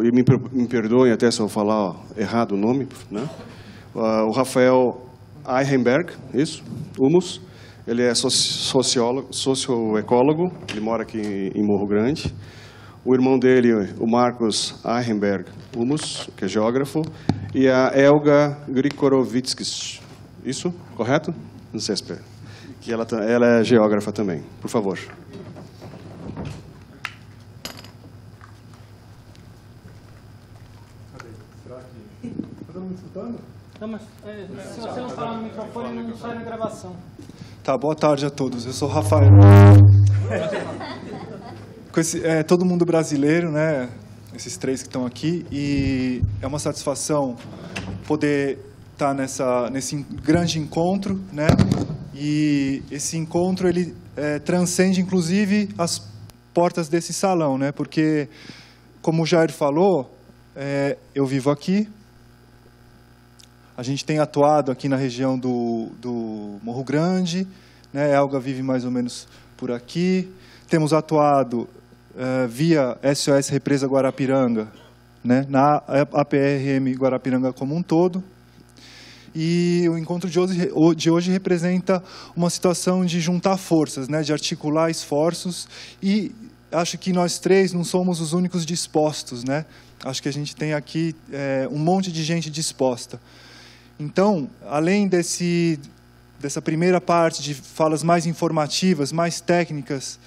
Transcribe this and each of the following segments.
E me perdoem até se eu falar errado o nome, né? O Rafael Eichenberg, isso, Humus. Ele é socioecólogo, ele mora aqui em Morro Grande. O irmão dele, o Marcos Eichenberg Humus, que é geógrafo, e a Elga Grikorovitskis. Isso? Correto? Não sei se que ela é geógrafa também. Por favor. Está todo mundo escutando? Não, mas se você não falar no microfone, não sai na gravação. Tá, boa tarde a todos. Eu sou o Rafael. Todo mundo brasileiro, né? Esses três que estão aqui. E é uma satisfação poder estar nesse grande encontro, né? E esse encontro, ele transcende, inclusive, as portas desse salão, né? Porque, como o Jair falou, eu vivo aqui. A gente tem atuado aqui na região do Morro Grande, né? A Elga vive mais ou menos por aqui. Temos atuado via SOS Represa Guarapiranga, né? Na APRM Guarapiranga como um todo. E o encontro de hoje representa uma situação de juntar forças, né? De articular esforços. E acho que nós três não somos os únicos dispostos, né? Acho que a gente tem aqui um monte de gente disposta. Então, além dessa primeira parte de falas mais informativas, mais técnicas,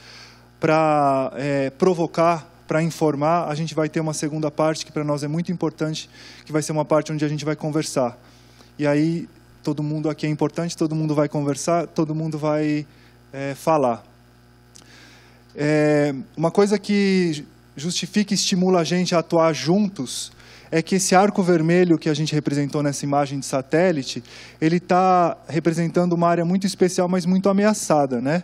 para provocar, para informar, a gente vai ter uma segunda parte que para nós é muito importante, que vai ser uma parte onde a gente vai conversar. E aí, todo mundo aqui é importante, todo mundo vai conversar, todo mundo vai falar. Uma coisa que justifica e estimula a gente a atuar juntos é que esse arco vermelho que a gente representou nessa imagem de satélite, ele está representando uma área muito especial, mas muito ameaçada, né?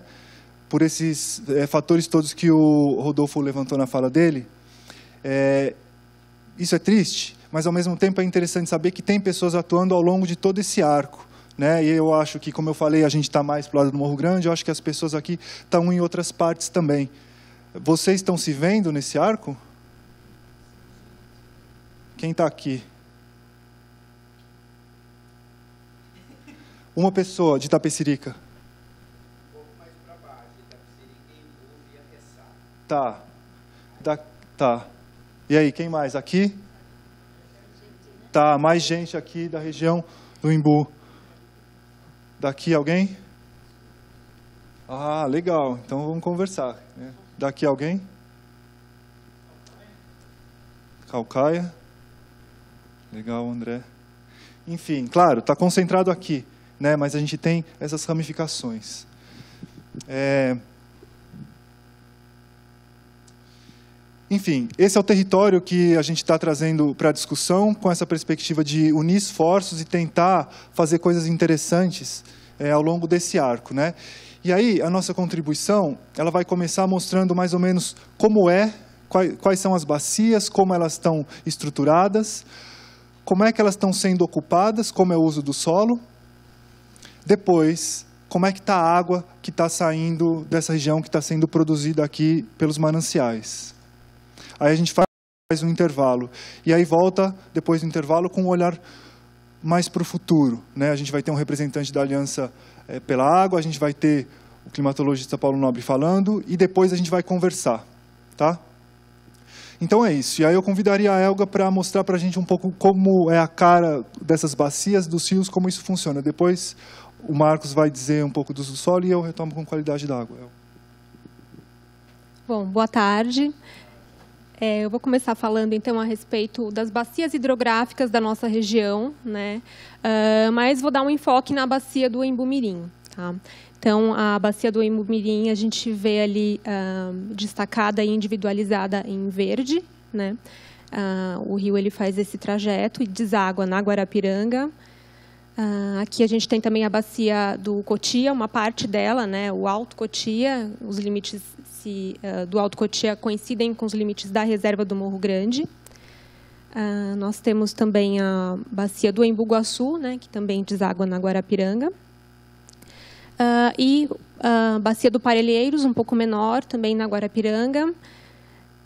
Por esses fatores todos que o Rodolfo levantou na fala dele. Isso é triste, mas ao mesmo tempo é interessante saber que tem pessoas atuando ao longo de todo esse arco, né? E eu acho que, como eu falei, a gente está mais para o lado do Morro Grande, eu acho que as pessoas aqui estão em outras partes também. Vocês estão se vendo nesse arco? Quem está aqui? Uma pessoa de Itapecerica. Um pouco mais para baixo, Itapecerica, Embu, Via Ressaca. Tá. E aí, quem mais? Aqui? Tá, mais gente aqui da região do Embu. Daqui alguém? Ah, legal. Então vamos conversar. Daqui alguém? Calcaia. Legal, André. Enfim, claro, está concentrado aqui, né? Mas a gente tem essas ramificações. Enfim, esse é o território que a gente está trazendo para a discussão, com essa perspectiva de unir esforços e tentar fazer coisas interessantes ao longo desse arco, né? E aí, a nossa contribuição, ela vai começar mostrando mais ou menos como quais são as bacias, como elas estão estruturadas, como é que elas estão sendo ocupadas, como é o uso do solo. Depois, como é que está a água que está saindo dessa região, que está sendo produzida aqui pelos mananciais. Aí a gente faz um intervalo. E aí volta, depois do intervalo, com um olhar mais para o futuro, né? A gente vai ter um representante da Aliança pela Água, a gente vai ter o climatologista Paulo Nobre falando, e depois a gente vai conversar, tá? Então é isso. E aí eu convidaria a Elga para mostrar para a gente um pouco como é a cara dessas bacias, dos rios, como isso funciona. Depois o Marcos vai dizer um pouco do uso do solo e eu retomo com qualidade da água. Bom, boa tarde. Eu vou começar falando, então, a respeito das bacias hidrográficas da nossa região, né? Mas vou dar um enfoque na bacia do Embu-Mirim, tá? Então, a bacia do Embu-Mirim, a gente vê ali destacada e individualizada em verde, né? O rio ele faz esse trajeto e deságua na Guarapiranga. Aqui a gente tem também a bacia do Cotia, uma parte dela, né? O Alto Cotia, os limites do Alto Cotia coincidem com os limites da reserva do Morro Grande. Nós temos também a bacia do Embu-Guaçu, né? Que também deságua na Guarapiranga. E a bacia do Parelheiros, um pouco menor, também na Guarapiranga.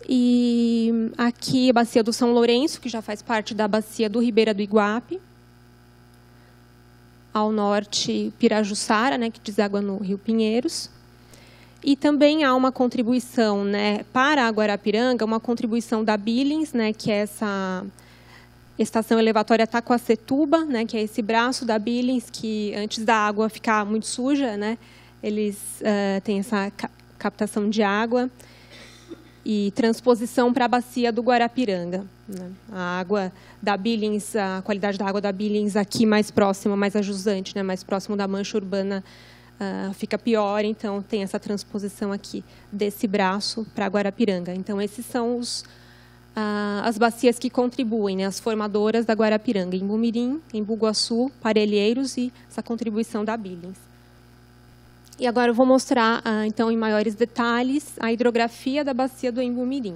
E Aqui a bacia do São Lourenço, que já faz parte da bacia do Ribeira do Iguape. Ao norte, Pirajussara, né, que deságua no Rio Pinheiros. E também há uma contribuição, né, para a Guarapiranga, uma contribuição da Billings, né, que é essa estação elevatória Taquacetuba, né, que é esse braço da Billings, que antes da água ficar muito suja, né, eles têm essa captação de água e transposição para a bacia do Guarapiranga, né. A água da Billings, a qualidade da água da Billings aqui mais próxima, mais ajusante, né, mais próximo da mancha urbana, fica pior, então tem essa transposição aqui desse braço para Guarapiranga. Então, esses são as bacias que contribuem, né, as formadoras da Guarapiranga, Embu-Mirim, Embu-Guaçu, Parelheiros e essa contribuição da Billings. E agora eu vou mostrar, então, em maiores detalhes, a hidrografia da bacia do Embu-Mirim.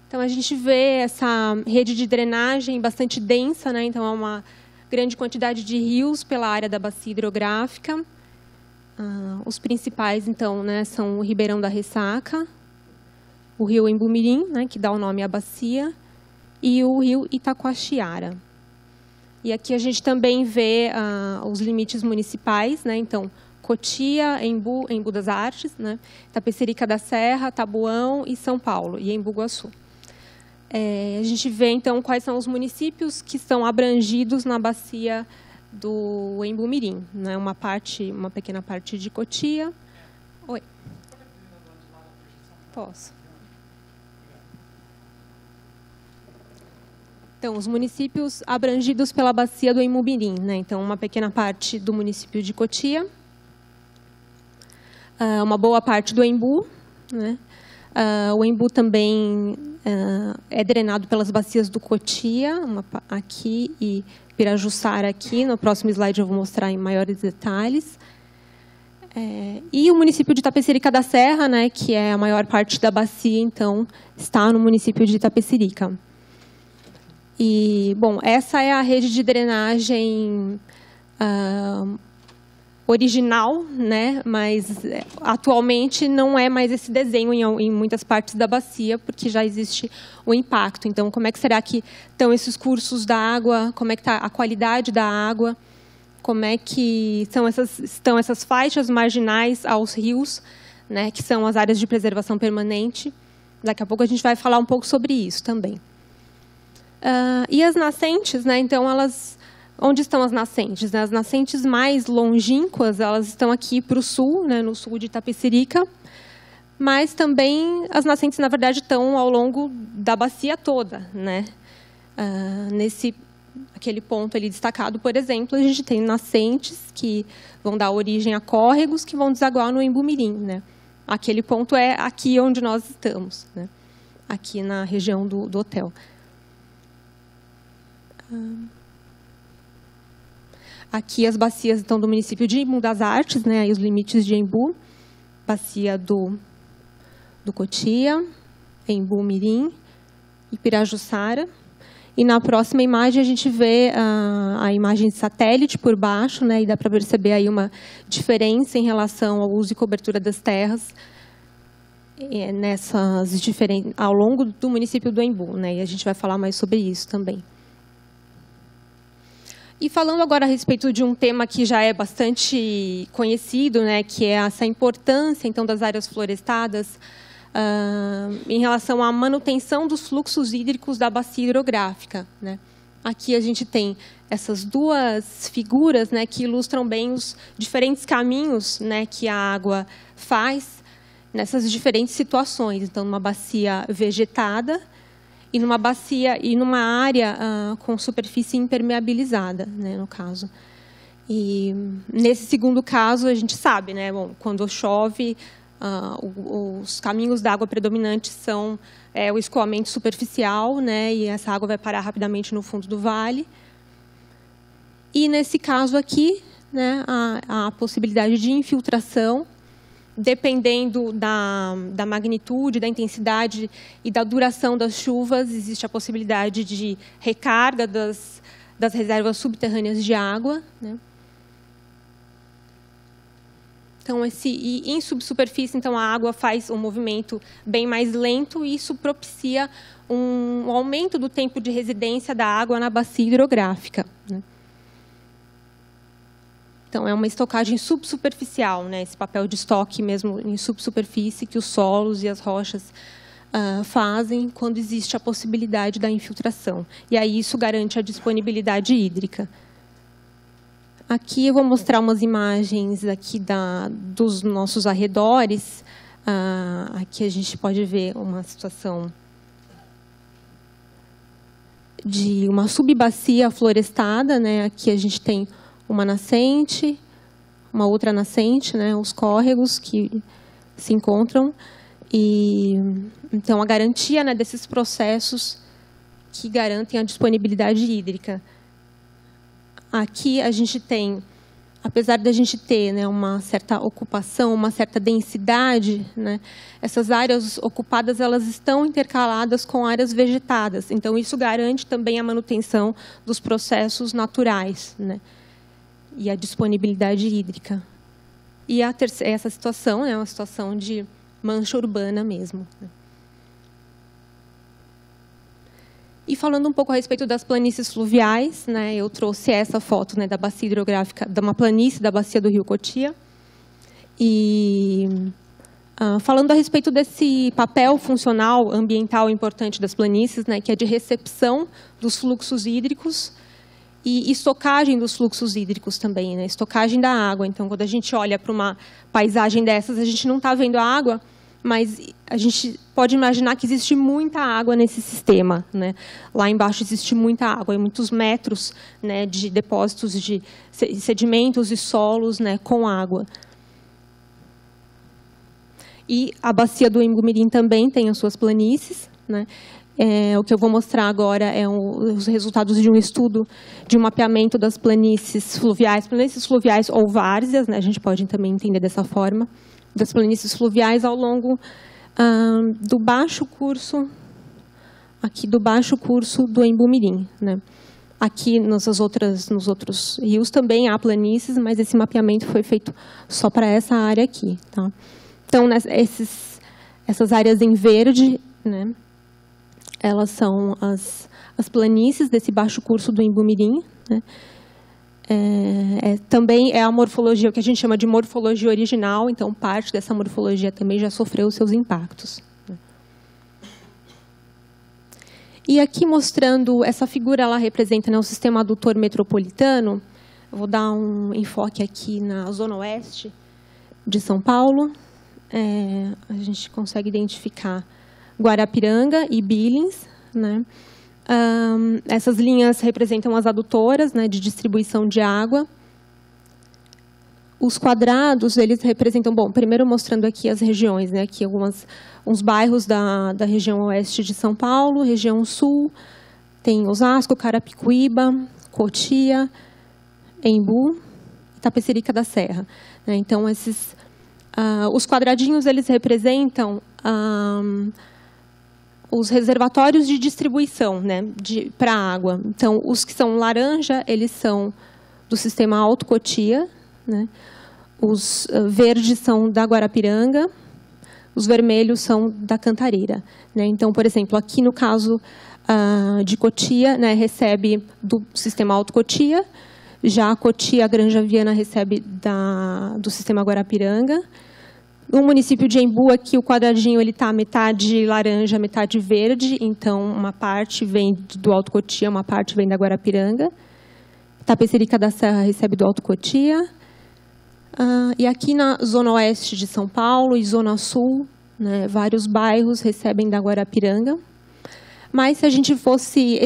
Então, a gente vê essa rede de drenagem bastante densa, né, então é uma grande quantidade de rios pela área da bacia hidrográfica. Os principais, então, né, são o Ribeirão da Ressaca, o rio Embu-Mirim, né, que dá o nome à bacia, e o rio Itacoaxiara. E aqui a gente também vê os limites municipais, né, então, Cotia, Embu das Artes, né, Itapecerica da Serra, Tabuão e São Paulo, e Embu-Guaçu. A gente vê, então, quais são os municípios que estão abrangidos na bacia do Embu-Mirim, né? Uma pequena parte de Cotia. Oi. Posso. Então, os municípios abrangidos pela bacia do Embu-Mirim, né? Então, uma pequena parte do município de Cotia, uma boa parte do Embu, né? O Embu também é drenado pelas bacias do Cotia, aqui, e Pirajussara aqui. No próximo slide eu vou mostrar em maiores detalhes. E o município de Itapecerica da Serra, né, que é a maior parte da bacia, então, está no município de Itapecerica. E, bom, essa é a rede de drenagem original, né, mas atualmente não é mais esse desenho em muitas partes da bacia, porque já existe o impacto. Então, como é que será que estão esses cursos da água? Como é que está a qualidade da água? Como é que estão essas faixas marginais aos rios, né, que são as áreas de preservação permanente? Daqui a pouco a gente vai falar um pouco sobre isso também. E as nascentes, né, então, onde estão as nascentes? As nascentes mais longínquas, elas estão aqui para o sul, né, no sul de Itapecerica, mas também as nascentes, na verdade, estão ao longo da bacia toda, né? Aquele ponto ali destacado, por exemplo, a gente tem nascentes que vão dar origem a córregos que vão desaguar no Embu-Mirim, né? Aquele ponto é aqui onde nós estamos, né? Aqui na região do hotel. Aqui as bacias então, do município de Embu das Artes, né, aí os limites de Embu, bacia do Cotia, Embu-Mirim e Pirajussara. E na próxima imagem a gente vê a imagem de satélite por baixo, né, e dá para perceber aí uma diferença em relação ao uso e cobertura das terras ao longo do município do Embu, né, e a gente vai falar mais sobre isso também. E falando agora a respeito de um tema que já é bastante conhecido, né, que é essa importância então das áreas florestadas em relação à manutenção dos fluxos hídricos da bacia hidrográfica, né? Aqui a gente tem essas duas figuras, né, que ilustram bem os diferentes caminhos, né, que a água faz nessas diferentes situações. Então, numa bacia vegetada e numa bacia e numa área com superfície impermeabilizada, né, no caso. E nesse segundo caso a gente sabe, né, bom, quando chove, os caminhos da água predominantes são o escoamento superficial, né, e essa água vai parar rapidamente no fundo do vale. E nesse caso aqui, né, a possibilidade de infiltração, dependendo da magnitude, da intensidade e da duração das chuvas, existe a possibilidade de recarga das reservas subterrâneas de água, né? Então, e em subsuperfície, então, a água faz um movimento bem mais lento e isso propicia um aumento do tempo de residência da água na bacia hidrográfica, né? Então, é uma estocagem subsuperficial, né? Esse papel de estoque mesmo em subsuperfície que os solos e as rochas fazem quando existe a possibilidade da infiltração. E aí isso garante a disponibilidade hídrica. Aqui eu vou mostrar umas imagens aqui dos nossos arredores. Aqui a gente pode ver uma situação de uma subbacia florestada, né? Aqui a gente tem uma nascente, uma outra nascente, né? Os córregos que se encontram. E então a garantia, né, desses processos que garantem a disponibilidade hídrica. Aqui a gente tem, apesar da gente ter, né, uma certa ocupação, uma certa densidade, né, essas áreas ocupadas elas estão intercaladas com áreas vegetadas. Então isso garante também a manutenção dos processos naturais, né, e a disponibilidade hídrica. E essa situação é uma situação de mancha urbana mesmo, né. E falando um pouco a respeito das planícies fluviais, né, eu trouxe essa foto, né, da bacia hidrográfica, de uma planície da bacia do Rio Cotia. E falando a respeito desse papel funcional ambiental importante das planícies, né, que é de recepção dos fluxos hídricos e estocagem dos fluxos hídricos também, né, estocagem da água. Então, quando a gente olha para uma paisagem dessas, a gente não está vendo a água, mas a gente pode imaginar que existe muita água nesse sistema, né? Lá embaixo existe muita água, e muitos metros, né, de depósitos de sedimentos e solos, né, com água. E a bacia do Embu-Mirim também tem as suas planícies, né? O que eu vou mostrar agora é os resultados de um estudo de um mapeamento das planícies fluviais ou várzeas, né? A gente pode também entender dessa forma, das planícies fluviais ao longo do baixo curso, aqui do baixo curso do Embu-Mirim, né? Aqui nos outros rios também há planícies, mas esse mapeamento foi feito só para essa área aqui, tá? Então, essas áreas em verde, né, elas são as planícies desse baixo curso do Embu-Mirim, né? Também é a morfologia, o que a gente chama de morfologia original, então parte dessa morfologia também já sofreu os seus impactos, né? E aqui mostrando, essa figura ela representa, né, o sistema adutor metropolitano. Eu vou dar um enfoque aqui na zona oeste de São Paulo. A gente consegue identificar Guarapiranga e Billings, né? Essas linhas representam as adutoras, né, de distribuição de água. Os quadrados, eles representam, bom, primeiro mostrando aqui as regiões, né, aqui uns bairros da região oeste de São Paulo, região sul, tem Osasco, Carapicuíba, Cotia, Embu, Itapecerica da Serra, né? Então, os quadradinhos, eles representam os reservatórios de distribuição, né, para a água. Então, os que são laranja, eles são do sistema Alto Cotia, né? Os verdes são da Guarapiranga, os vermelhos são da Cantareira, né? Então, por exemplo, aqui no caso de Cotia, né, recebe do sistema Alto Cotia, já a Cotia, a Granja Viana, recebe do sistema Guarapiranga. No município de Embu, aqui o quadradinho está metade laranja, metade verde, então uma parte vem do Alto Cotia, uma parte vem da Guarapiranga. Itapecerica da Serra recebe do Alto Cotia. E aqui na zona oeste de São Paulo e zona sul, né, vários bairros recebem da Guarapiranga. Mas se a gente fosse...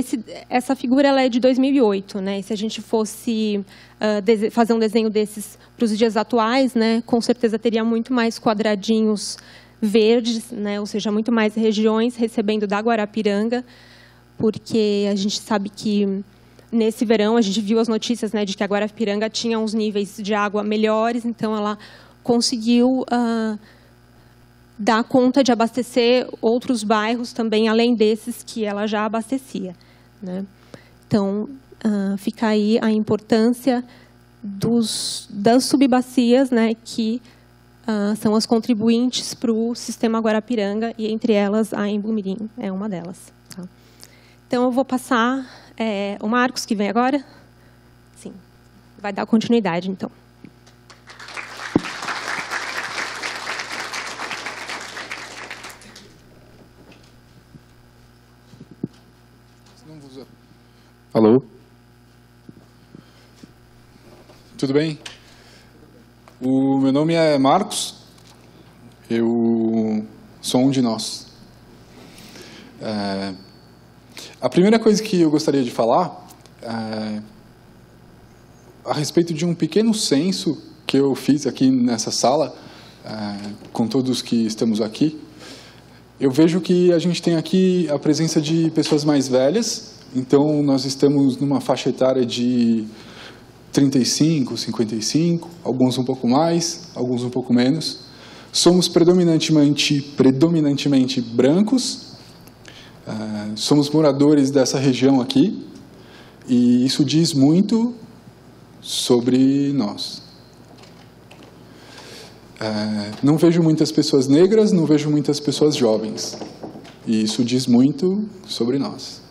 essa figura ela é de 2008, né? E se a gente fosse fazer um desenho desses para os dias atuais, né, com certeza teria muito mais quadradinhos verdes, né? Ou seja, muito mais regiões recebendo da Guarapiranga, porque a gente sabe que nesse verão a gente viu as notícias, né, de que a Guarapiranga tinha uns níveis de água melhores, então ela conseguiu dar conta de abastecer outros bairros também, além desses que ela já abastecia, né? Então, fica aí a importância das subbacias, né, que são as contribuintes para o sistema Guarapiranga, e entre elas a Embu-Mirim é uma delas. Tá? Então, eu vou passar o Marcos, que vem agora. Sim, vai dar continuidade, então. Alô? Tudo bem? O meu nome é Marcos, eu sou um de nós. A primeira coisa que eu gostaria de falar é a respeito de um pequeno censo que eu fiz aqui nessa sala, com todos que estamos aqui. Eu vejo que a gente tem aqui a presença de pessoas mais velhas, então nós estamos numa faixa etária de 35, 55, alguns um pouco mais, alguns um pouco menos. Somos predominantemente brancos, somos moradores dessa região aqui, e isso diz muito sobre nós. Não vejo muitas pessoas negras, não vejo muitas pessoas jovens, e isso diz muito sobre nós.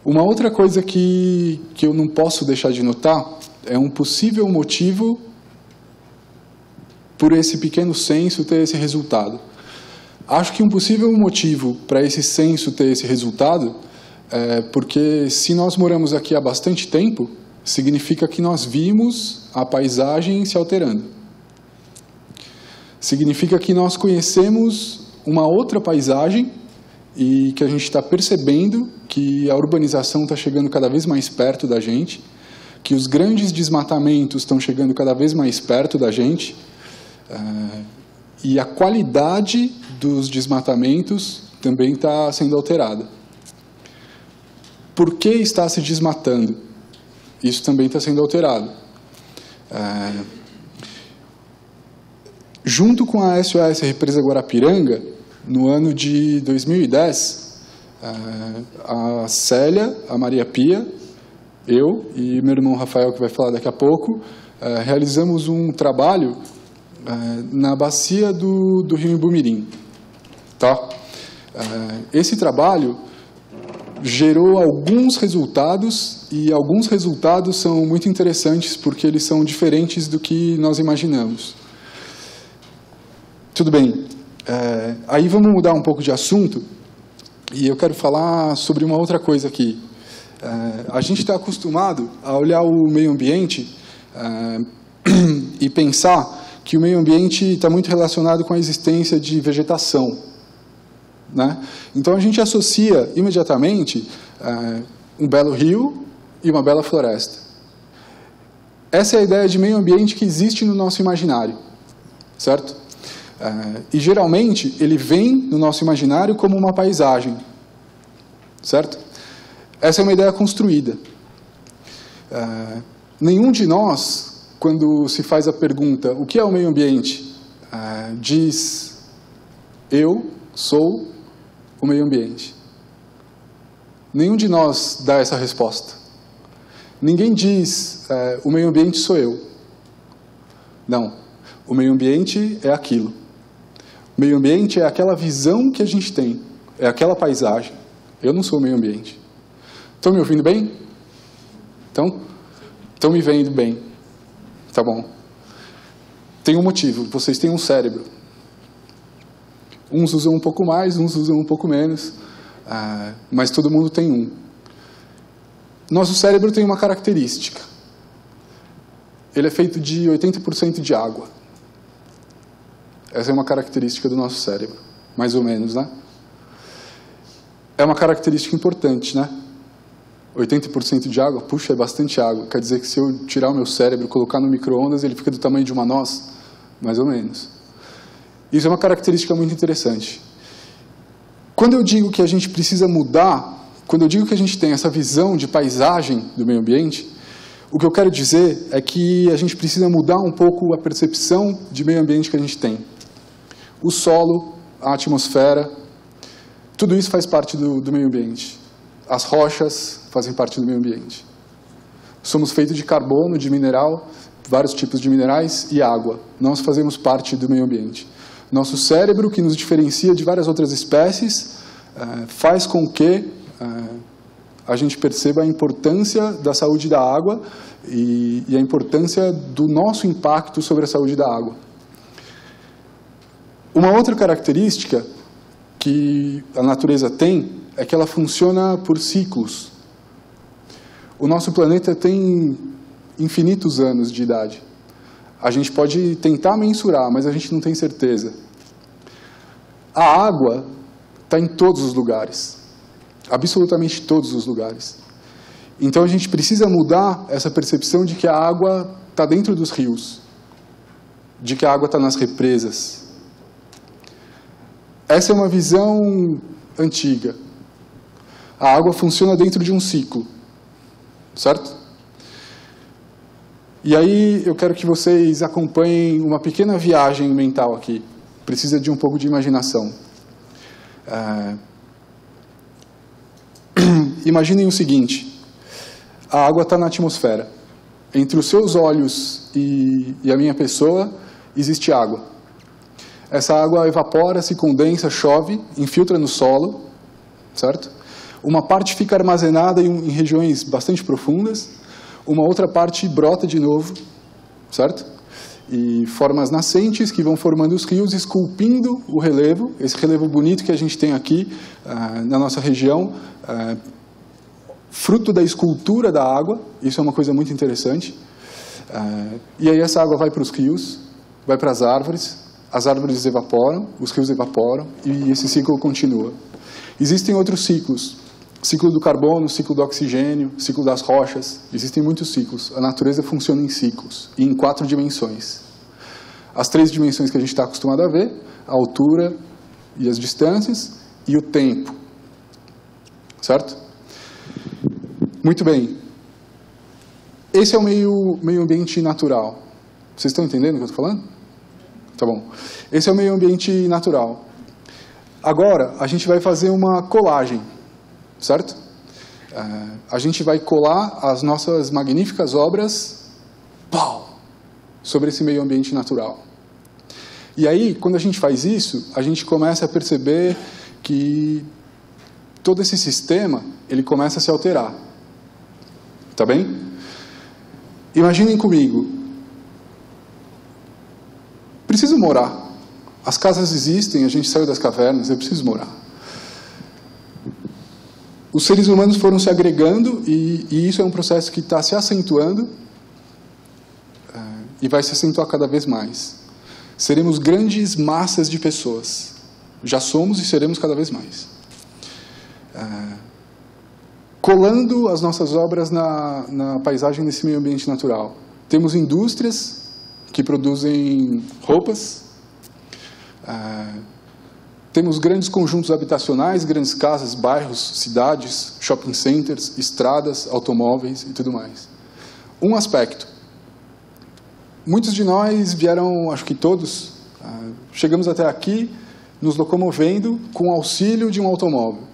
Uma outra coisa que eu não posso deixar de notar é um possível motivo por esse pequeno censo ter esse resultado. Acho que um possível motivo para esse censo ter esse resultado é porque, se nós moramos aqui há bastante tempo, significa que nós vimos a paisagem se alterando. Significa que nós conhecemos uma outra paisagem e que a gente está percebendo que a urbanização está chegando cada vez mais perto da gente, que os grandes desmatamentos estão chegando cada vez mais perto da gente, e a qualidade dos desmatamentos também está sendo alterada. Por que está se desmatando? Isso também está sendo alterado. Junto com a SOS Represa Guarapiranga, no ano de 2010, a Célia, a Maria Pia, eu e meu irmão Rafael, que vai falar daqui a pouco, realizamos um trabalho na bacia do rio Embu-Mirim. Tá? Esse trabalho gerou alguns resultados, e alguns resultados são muito interessantes porque eles são diferentes do que nós imaginamos. Tudo bem. Aí vamos mudar um pouco de assunto, e eu quero falar sobre uma outra coisa aqui. A gente está acostumado a olhar o meio ambiente e pensar que o meio ambiente está muito relacionado com a existência de vegetação, né? Então a gente associa imediatamente um belo rio e uma bela floresta. Essa é a ideia de meio ambiente que existe no nosso imaginário, certo? E geralmente ele vem no nosso imaginário como uma paisagem, certo? Essa é uma ideia construída. Nenhum de nós, quando se faz a pergunta, o que é o meio ambiente? Diz, eu sou o meio ambiente. Nenhum de nós dá essa resposta. Ninguém diz, o meio ambiente sou eu. Não, o meio ambiente é aquilo. O meio ambiente é aquela visão que a gente tem, é aquela paisagem. Eu não sou o meio ambiente. Estão me ouvindo bem? Estão me vendo bem. Tá bom. Tem um motivo, vocês têm um cérebro. Uns usam um pouco mais, uns usam um pouco menos, mas todo mundo tem um. Nosso cérebro tem uma característica. Ele é feito de 80% de água. Essa é uma característica do nosso cérebro, mais ou menos, né? É uma característica importante, né? 80% de água, puxa, é bastante água. Quer dizer que se eu tirar o meu cérebro e colocar no micro-ondas, ele fica do tamanho de uma noz? Mais ou menos. Isso é uma característica muito interessante. Quando eu digo que a gente precisa mudar, quando eu digo que a gente tem essa visão de paisagem do meio ambiente, o que eu quero dizer é que a gente precisa mudar um pouco a percepção de meio ambiente que a gente tem. O solo, a atmosfera, tudo isso faz parte do meio ambiente. As rochas fazem parte do meio ambiente. Somos feitos de carbono, de mineral, vários tipos de minerais e água. Nós fazemos parte do meio ambiente. Nosso cérebro, que nos diferencia de várias outras espécies, faz com que a gente perceba a importância da saúde da água e a importância do nosso impacto sobre a saúde da água. Uma outra característica que a natureza tem é que ela funciona por ciclos. O nosso planeta tem infinitos anos de idade. A gente pode tentar mensurar, mas a gente não tem certeza. A água está em todos os lugares. Absolutamente todos os lugares. Então a gente precisa mudar essa percepção de que a água está dentro dos rios, de que a água está nas represas. Essa é uma visão antiga. A água funciona dentro de um ciclo, certo? E aí eu quero que vocês acompanhem uma pequena viagem mental aqui. Precisa de um pouco de imaginação. Imaginem o seguinte. A água está na atmosfera. Entre os seus olhos e a minha pessoa, existe água. Essa água evapora, se condensa, chove, infiltra no solo, certo? Uma parte fica armazenada em regiões bastante profundas, uma outra parte brota de novo, certo? E forma as nascentes que vão formando os rios, esculpindo o relevo, esse relevo bonito que a gente tem aqui na nossa região, fruto da escultura da água, isso é uma coisa muito interessante. E aí essa água vai para os rios, vai para as árvores evaporam, os rios evaporam, e esse ciclo continua. Existem outros ciclos. Ciclo do carbono, ciclo do oxigênio, ciclo das rochas. Existem muitos ciclos. A natureza funciona em ciclos, e em 4 dimensões. As 3 dimensões que a gente está acostumado a ver, a altura e as distâncias, e o tempo. Certo? Muito bem. Esse é o meio ambiente natural. Vocês estão entendendo o que eu estou falando? Tá bom. Esse é o meio ambiente natural. Agora, a gente vai fazer uma colagem. Certo? A gente vai colar as nossas magníficas obras sobre esse meio ambiente natural. E aí, quando a gente faz isso, a gente começa a perceber que todo esse sistema, ele começa a se alterar. Tá bem? Imaginem comigo. Preciso morar. As casas existem, a gente saiu das cavernas, eu preciso morar. Os seres humanos foram se agregando e isso é um processo que está se acentuando e vai se acentuar cada vez mais. Seremos grandes massas de pessoas. Já somos e seremos cada vez mais. Colando as nossas obras na paisagem desse meio ambiente natural. Temos indústrias que produzem roupas. Temos grandes conjuntos habitacionais, grandes casas, bairros, cidades, shopping centers, estradas, automóveis e tudo mais. Um aspecto. Muitos de nós vieram, acho que todos, chegamos até aqui nos locomovendo com o auxílio de um automóvel.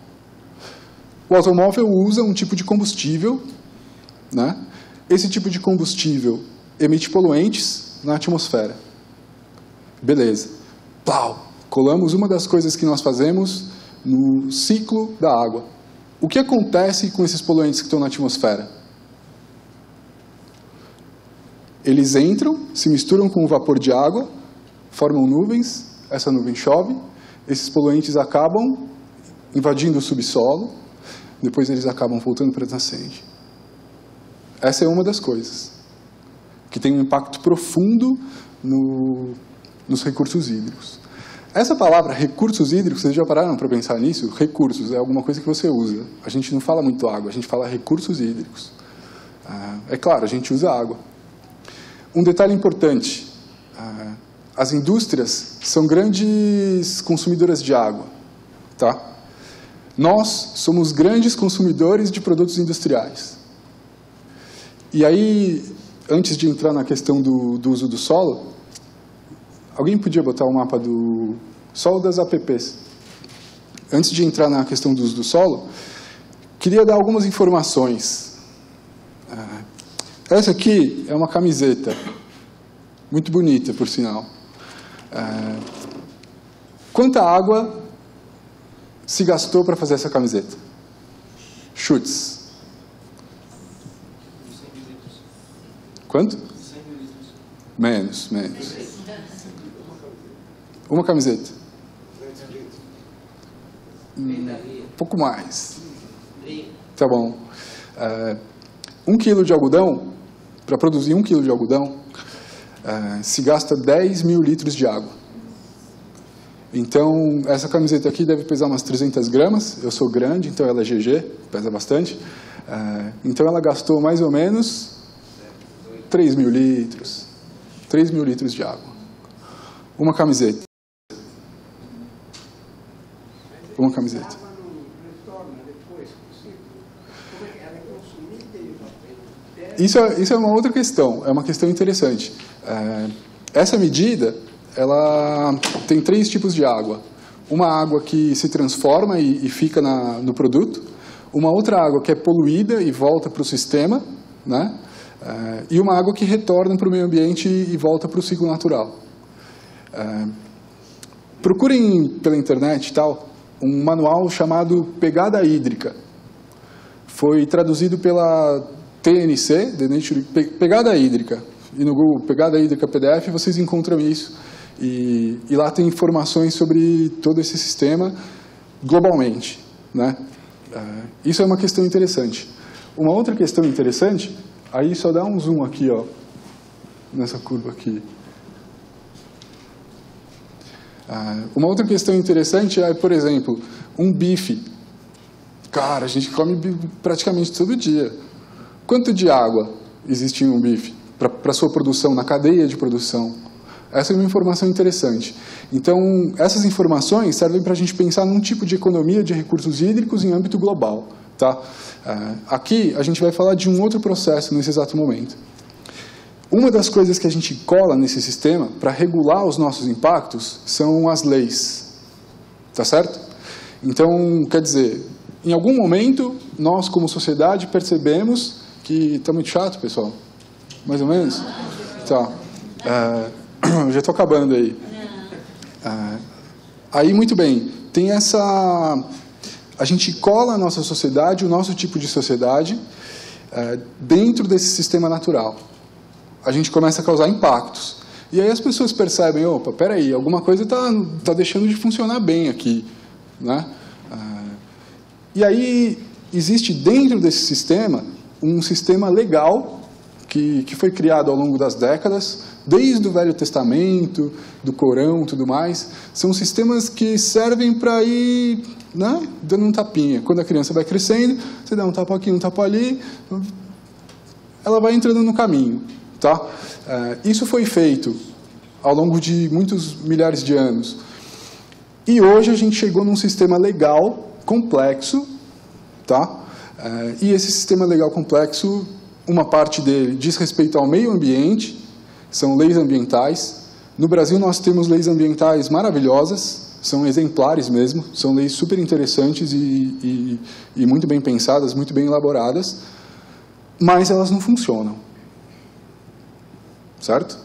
O automóvel usa um tipo de combustível, né? Esse tipo de combustível emite poluentes na atmosfera. Beleza. Plau! Colamos uma das coisas que nós fazemos no ciclo da água. O que acontece com esses poluentes que estão na atmosfera? Eles entram, se misturam com o vapor de água, formam nuvens, essa nuvem chove, esses poluentes acabam invadindo o subsolo, depois eles acabam voltando para a nascente. Essa é uma das coisas que tem um impacto profundo nos recursos hídricos. Essa palavra, recursos hídricos, vocês já pararam para pensar nisso? Recursos é alguma coisa que você usa. A gente não fala muito água, a gente fala recursos hídricos. É claro, a gente usa água. Um detalhe importante, as indústrias são grandes consumidoras de água. Tá? Nós somos grandes consumidores de produtos industriais. E aí, antes de entrar na questão do uso do solo, alguém podia botar o mapa do solo das APPs? Antes de entrar na questão do uso do solo, queria dar algumas informações. Essa aqui é uma camiseta muito bonita, por sinal. Quanta água se gastou para fazer essa camiseta? Chutes. Quanto? Menos. Uma camiseta. Um pouco mais. Tá bom. 1 quilo de algodão, para produzir 1 quilo de algodão, se gasta 10 mil litros de água. Então, essa camiseta aqui deve pesar umas 300 gramas. Eu sou grande, então ela é GG, pesa bastante. Então, ela gastou mais ou menos 3 mil litros. 3 mil litros de água. Uma camiseta. Uma camiseta. Isso é uma outra questão, é uma questão interessante. Essa medida, ela tem 3 tipos de água. Uma água que se transforma e fica no produto, uma outra água que é poluída e volta para o sistema, né? E uma água que retorna para o meio ambiente e volta para o ciclo natural. Procurem pela internet e tal, um manual chamado Pegada Hídrica. Foi traduzido pela TNC, The Nature, Pegada Hídrica. E no Google Pegada Hídrica PDF vocês encontram isso. E lá tem informações sobre todo esse sistema globalmente, né? Isso é uma questão interessante. Uma outra questão interessante, aí só dá um zoom aqui, ó, nessa curva aqui. Uma outra questão interessante é, por exemplo, um bife. Cara, a gente come praticamente todo dia. Quanto de água existe em um bife para sua produção, na cadeia de produção? Essa é uma informação interessante. Então, essas informações servem para a gente pensar num tipo de economia de recursos hídricos em âmbito global. Tá? Aqui, a gente vai falar de um outro processo nesse exato momento. Uma das coisas que a gente cola nesse sistema para regular os nossos impactos são as leis. Tá certo? Então, quer dizer, em algum momento, nós como sociedade percebemos que... Está muito chato, pessoal? Mais ou menos? Tá. Já estou acabando aí. Aí, muito bem, tem essa... A gente cola a nossa sociedade, o nosso tipo de sociedade, dentro desse sistema natural. A gente começa a causar impactos. E aí as pessoas percebem, opa, peraí, alguma coisa tá deixando de funcionar bem aqui, né? E aí existe dentro desse sistema um sistema legal que foi criado ao longo das décadas, desde o Velho Testamento, do Corão, tudo mais. São sistemas que servem para ir, né, dando um tapinha. Quando a criança vai crescendo, você dá um tapa aqui, um tapa ali, ela vai entrando no caminho. Tá? Isso foi feito ao longo de muitos milhares de anos. E hoje a gente chegou num sistema legal complexo, tá? E esse sistema legal complexo, uma parte dele diz respeito ao meio ambiente, são leis ambientais. No Brasil nós temos leis ambientais maravilhosas, são exemplares mesmo, são leis super interessantes e muito bem pensadas, muito bem elaboradas, mas elas não funcionam. Certo?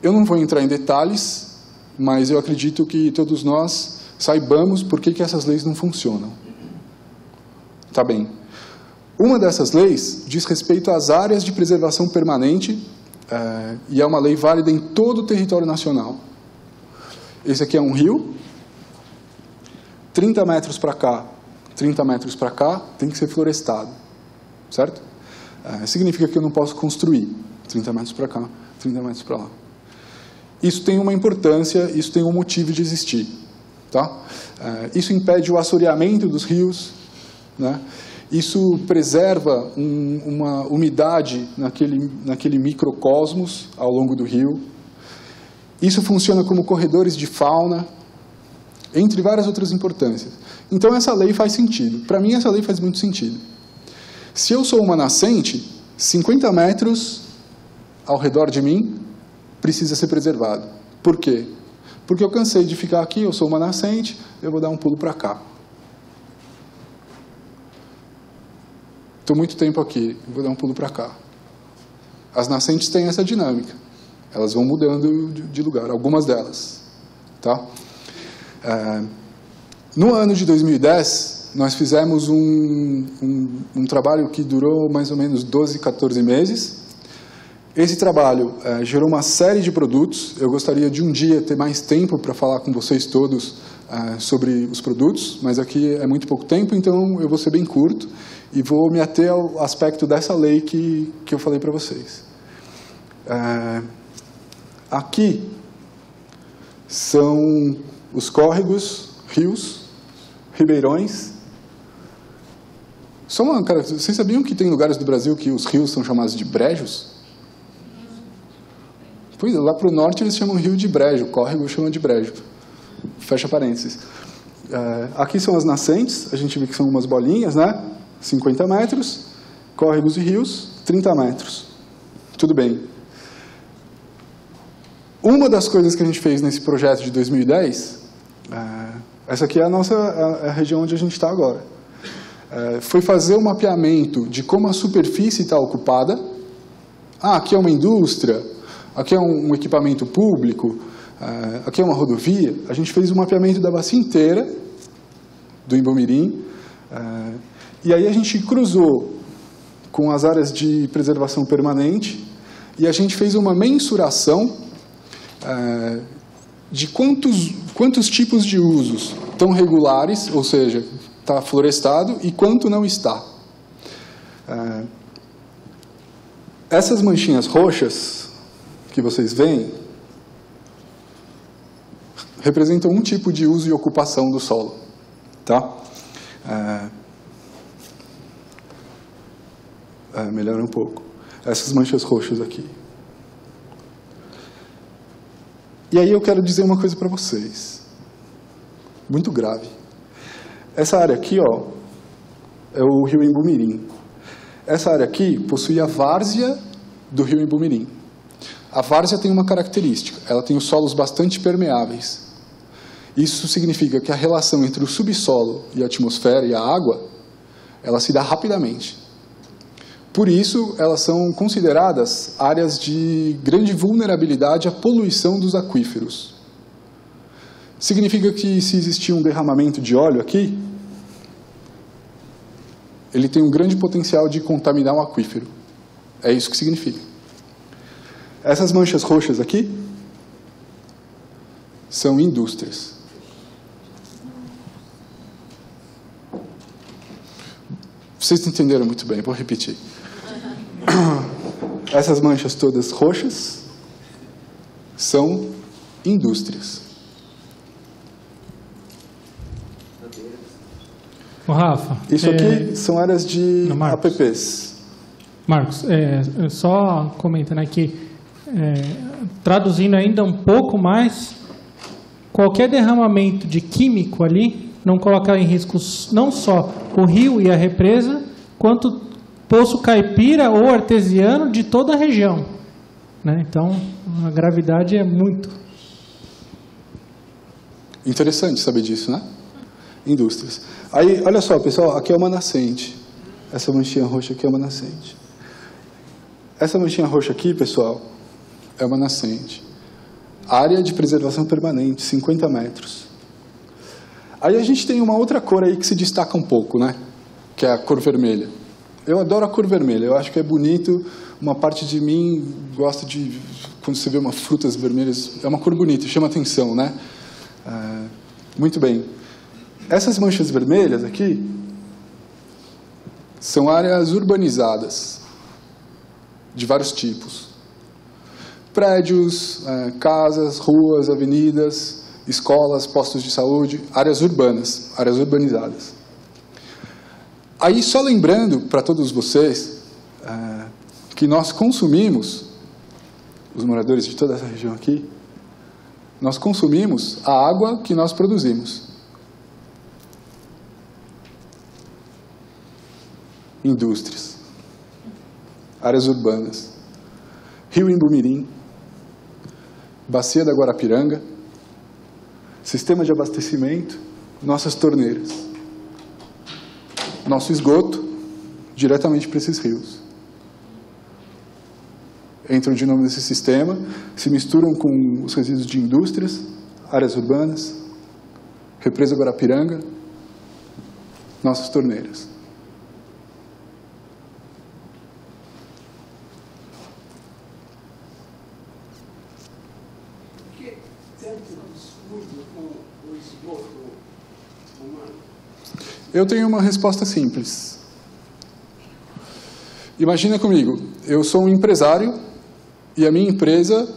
Eu não vou entrar em detalhes, mas eu acredito que todos nós saibamos por que essas leis não funcionam. Tá bem. Uma dessas leis diz respeito às áreas de preservação permanente, e é uma lei válida em todo o território nacional. Esse aqui é um rio, 30 metros para cá, 30 metros para cá, tem que ser florestado. Certo? Significa que eu não posso construir. 30 metros para cá, 30 metros para lá. Isso tem uma importância, isso tem um motivo de existir. Tá? Isso impede o assoreamento dos rios, né? Isso preserva uma umidade naquele microcosmos ao longo do rio. Isso funciona como corredores de fauna, entre várias outras importâncias. Então essa lei faz sentido. Para mim essa lei faz muito sentido. Se eu sou uma nascente, 50 metros ao redor de mim precisa ser preservado. Por quê? Porque eu cansei de ficar aqui, eu sou uma nascente, eu vou dar um pulo para cá. Estou muito tempo aqui, eu vou dar um pulo para cá. As nascentes têm essa dinâmica. Elas vão mudando de lugar, algumas delas. Tá? No ano de 2010, nós fizemos um trabalho que durou mais ou menos 12, 14 meses. Esse trabalho gerou uma série de produtos. Eu gostaria de um dia ter mais tempo para falar com vocês todos sobre os produtos, mas aqui é muito pouco tempo, então eu vou ser bem curto e vou me ater ao aspecto dessa lei que eu falei para vocês. Aqui são os córregos, rios, ribeirões. Vocês sabiam que tem lugares do Brasil que os rios são chamados de brejos? Pois é, lá para o norte eles chamam rio de brejo, córrego chamam de brejo. Fecha parênteses. Aqui são as nascentes, a gente vê que são umas bolinhas, né? 50 metros. Córregos e rios, 30 metros. Tudo bem. Uma das coisas que a gente fez nesse projeto de 2010, essa aqui é a região onde a gente está agora, foi fazer um mapeamento de como a superfície está ocupada. Aqui é uma indústria, aqui é um equipamento público, aqui é uma rodovia. A gente fez um mapeamento da bacia inteira do Imbomirim, e aí a gente cruzou com as áreas de preservação permanente e a gente fez uma mensuração de quantos tipos de usos estão regulares, ou seja, está florestado, e quanto não está. Essas manchinhas roxas que vocês veem representam um tipo de uso e ocupação do solo. Tá? Melhora um pouco. Essas manchas roxas aqui. E aí eu quero dizer uma coisa para vocês. Muito grave. Essa área aqui, ó, é o rio Imbomirim. Essa área aqui possui a várzea do rio Imbomirim. A várzea tem uma característica. Ela tem os solos bastante permeáveis. Isso significa que a relação entre o subsolo e a atmosfera e a água, ela se dá rapidamente. Por isso, elas são consideradas áreas de grande vulnerabilidade à poluição dos aquíferos. Significa que se existir um derramamento de óleo aqui, ele tem um grande potencial de contaminar um aquífero. É isso que significa. Essas manchas roxas aqui são indústrias. Vocês entenderam muito bem, vou repetir. Essas manchas todas roxas são indústrias. Ô, Rafa. Isso aqui são áreas de APPs. Marcos, só comentando aqui, traduzindo ainda um pouco mais, qualquer derramamento de químico ali não coloca em risco não só o rio e a represa, quanto poço caipira ou artesiano de toda a região. Né? Então, a gravidade é muito. Interessante saber disso, né? Indústrias. Aí, olha só, pessoal, aqui é uma nascente. Essa manchinha roxa aqui é uma nascente. Essa manchinha roxa aqui, pessoal, é uma nascente. Área de preservação permanente, 50 metros. Aí a gente tem uma outra cor aí que se destaca um pouco, né? Que é a cor vermelha. Eu adoro a cor vermelha, eu acho que é bonito. Uma parte de mim gosta de, quando você vê umas frutas vermelhas, é uma cor bonita, chama atenção, né? Muito bem. Essas manchas vermelhas aqui são áreas urbanizadas, de vários tipos. Prédios, casas, ruas, avenidas, escolas, postos de saúde, áreas urbanas, áreas urbanizadas. Aí, só lembrando para todos vocês que nós consumimos, os moradores de toda essa região aqui, nós consumimos a água que nós produzimos. Indústrias, áreas urbanas, rio Imbomirim, bacia da Guarapiranga, sistema de abastecimento, nossas torneiras, nosso esgoto diretamente para esses rios. entram de novo nesse sistema, se misturam com os resíduos de indústrias, áreas urbanas, represa Guarapiranga, nossas torneiras. Por que tanto descuido com o esgoto humano? Eu tenho uma resposta simples. Imagina comigo, eu sou um empresário e a minha empresa,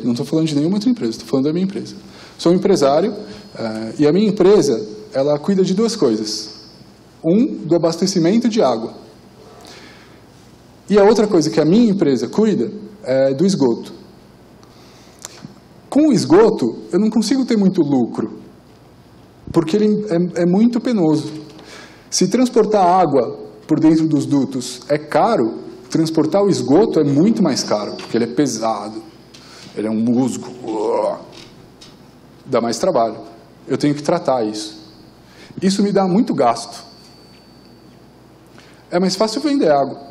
não estou falando de nenhuma outra empresa, estou falando da minha empresa. Sou um empresário e a minha empresa, ela cuida de duas coisas. Do abastecimento de água. E a outra coisa que a minha empresa cuida é do esgoto. Com o esgoto, eu não consigo ter muito lucro, porque ele é muito penoso. Se transportar água por dentro dos dutos é caro, transportar o esgoto é muito mais caro, porque ele é pesado, ele é um musgo, dá mais trabalho. Eu tenho que tratar isso. Isso me dá muito gasto. É mais fácil vender água.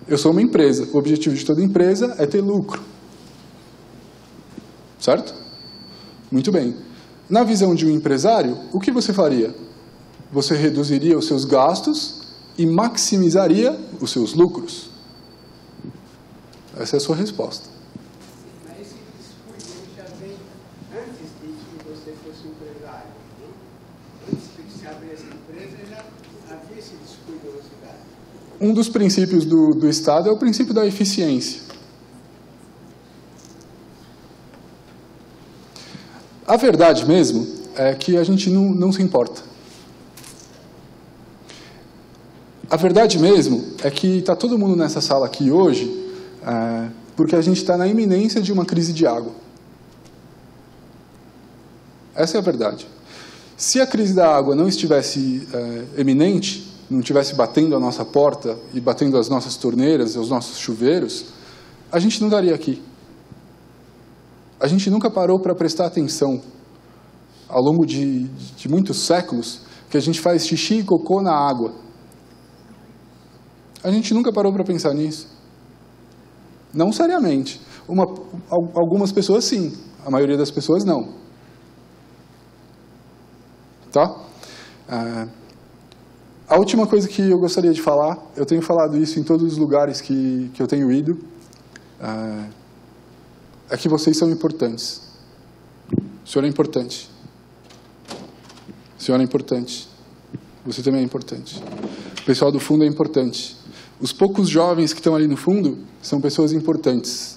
Eu sou uma empresa, o objetivo de toda empresa é ter lucro. Certo? Muito bem. Na visão de um empresário, o que você faria? Você reduziria os seus gastos e maximizaria os seus lucros. Essa é a sua resposta. Mas esse descuido já vem antes de que você fosse empresário, não? Antes de que se abrir essa empresa, já havia esse descuido na cidade. Um dos princípios do Estado é o princípio da eficiência. A verdade mesmo é que a gente não se importa. A verdade mesmo é que está todo mundo nessa sala aqui hoje porque a gente está na iminência de uma crise de água. Essa é a verdade. Se a crise da água não estivesse eminente, não estivesse batendo a nossa porta e batendo as nossas torneiras, os nossos chuveiros, a gente não estaria aqui. A gente nunca parou para prestar atenção, ao longo de muitos séculos, que a gente faz xixi e cocô na água. A gente nunca parou para pensar nisso. Não seriamente. Algumas pessoas sim, a maioria das pessoas não. Tá? A última coisa que eu gostaria de falar, eu tenho falado isso em todos os lugares que eu tenho ido, é que vocês são importantes. O senhor é importante. O senhor é importante. Você também é importante. O pessoal do fundo é importante. Os poucos jovens que estão ali no fundo são pessoas importantes.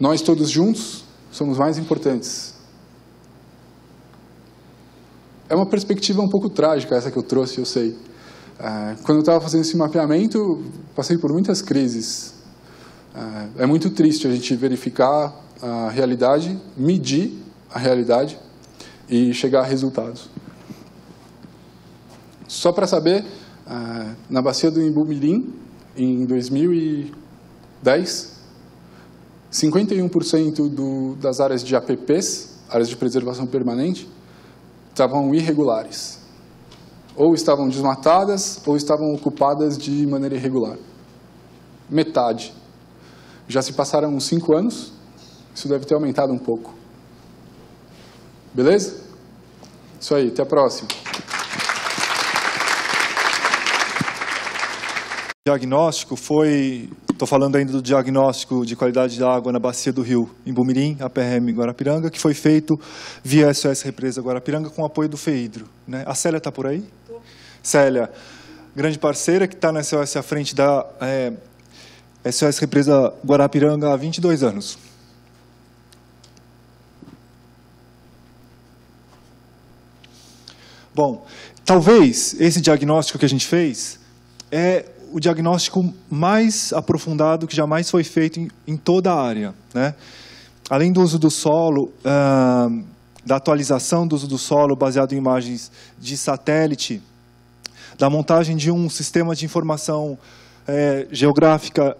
Nós todos juntos somos mais importantes. É uma perspectiva um pouco trágica essa que eu trouxe, eu sei. Quando eu estava fazendo esse mapeamento, passei por muitas crises. É muito triste a gente verificar a realidade, medir a realidade e chegar a resultados. Só para saber, na bacia do Imbumirim, em 2010, 51% das áreas de APPs, áreas de preservação permanente, estavam irregulares. Ou estavam desmatadas, ou estavam ocupadas de maneira irregular. Metade. Já se passaram uns 5 anos, isso deve ter aumentado um pouco. Beleza? Isso aí, até a próxima. Diagnóstico foi, estou falando ainda do diagnóstico de qualidade de água na bacia do rio Imbumirim, APRM Guarapiranga, que foi feito via SOS Represa Guarapiranga com apoio do FEIDRO. Né? A Célia está por aí? Célia, grande parceira que está na SOS à frente da SOS Represa Guarapiranga há 22 anos. Bom, talvez esse diagnóstico que a gente fez é o diagnóstico mais aprofundado que jamais foi feito em toda a área. Né? Além do uso do solo, da atualização do uso do solo baseado em imagens de satélite, da montagem de um sistema de informação geográfica,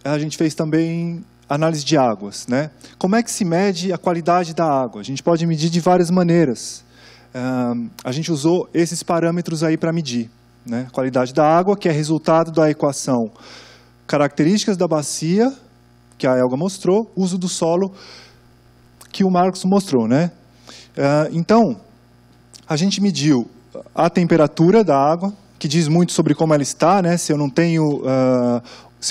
a gente fez também análise de águas. Né? Como é que se mede a qualidade da água? A gente pode medir de várias maneiras. A gente usou esses parâmetros aí para medir. né? Qualidade da água, que é resultado da equação características da bacia, que a Elga mostrou, uso do solo, que o Marcos mostrou, né? Então, a gente mediu a temperatura da água, que diz muito sobre como ela está, né? Se eu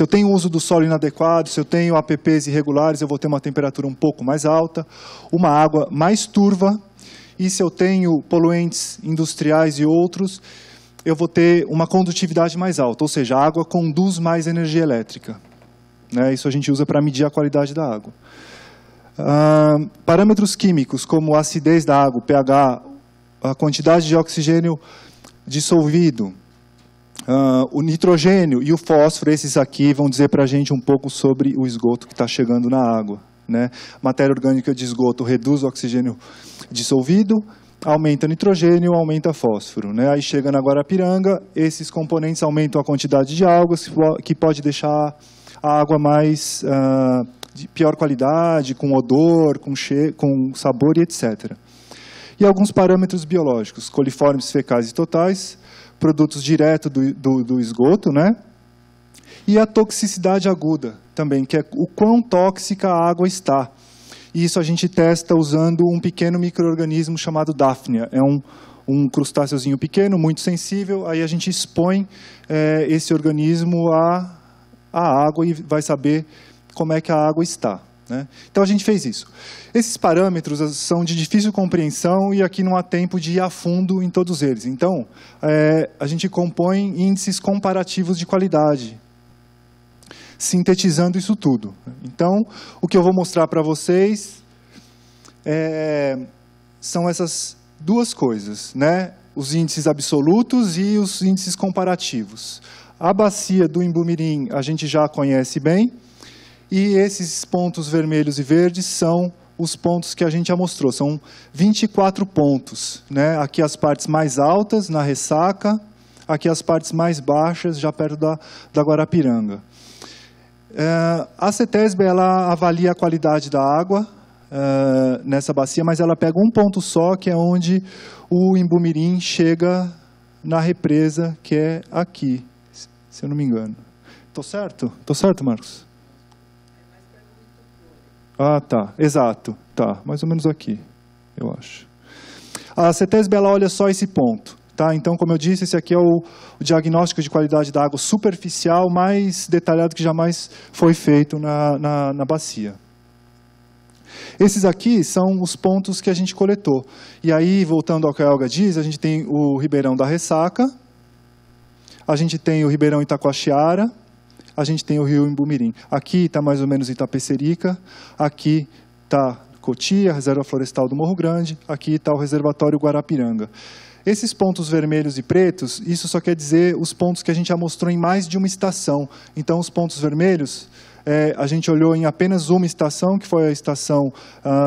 tenho uso do solo inadequado, se eu tenho APPs irregulares, eu vou ter uma temperatura um pouco mais alta, uma água mais turva, e se eu tenho poluentes industriais e outros, eu vou ter uma condutividade mais alta, ou seja, a água conduz mais energia elétrica, né? Isso a gente usa para medir a qualidade da água. Parâmetros químicos, como a acidez da água, o pH, a quantidade de oxigênio dissolvido, o nitrogênio e o fósforo, esses aqui vão dizer para a gente um pouco sobre o esgoto que está chegando na água, né? Matéria orgânica de esgoto reduz o oxigênio dissolvido, aumenta nitrogênio, aumenta fósforo, né? Aí chega na Guarapiranga, esses componentes aumentam a quantidade de algas, que pode deixar a água mais de pior qualidade, com odor, com sabor e etc. E alguns parâmetros biológicos, coliformes fecais e totais, produtos diretos do esgoto, né? E a toxicidade aguda também, que é o quão tóxica a água está. E isso a gente testa usando um pequeno micro-organismo chamado Daphnia. É um crustáceozinho pequeno, muito sensível, aí a gente expõe esse organismo à água e vai saber como é que a água está, né? Então a gente fez isso. Esses parâmetros são de difícil compreensão e aqui não há tempo de ir a fundo em todos eles. Então, a gente compõe índices comparativos de qualidade, sintetizando isso tudo. Então, o que eu vou mostrar para vocês são essas duas coisas, né? Os índices absolutos e os índices comparativos. A bacia do Imbumirim a gente já conhece bem, e esses pontos vermelhos e verdes são os pontos que a gente já mostrou. São 24 pontos, né? Aqui as partes mais altas, na ressaca, aqui as partes mais baixas, já perto da Guarapiranga. A CETESB ela avalia a qualidade da água nessa bacia, mas ela pega um ponto só, que é onde o Imbumirim chega na represa, que é aqui, se eu não me engano. Estou certo? Estou certo, Marcos? Ah, tá. Exato. Tá. Mais ou menos aqui, eu acho. A CETESB ela olha só esse ponto. Tá? Então, como eu disse, esse aqui é o diagnóstico de qualidade da água superficial mais detalhado que jamais foi feito na bacia. Esses aqui são os pontos que a gente coletou. E aí, voltando ao que a Elga diz, a gente tem o Ribeirão da Ressaca, a gente tem o Ribeirão Itacoaxiara, a gente tem o rio Imbumirim. Aqui está mais ou menos Itapecerica, aqui está Cotia, Reserva Florestal do Morro Grande, aqui está o Reservatório Guarapiranga. Esses pontos vermelhos e pretos, isso só quer dizer os pontos que a gente já mostrou em mais de uma estação. Então, os pontos vermelhos, a gente olhou em apenas uma estação, que foi a estação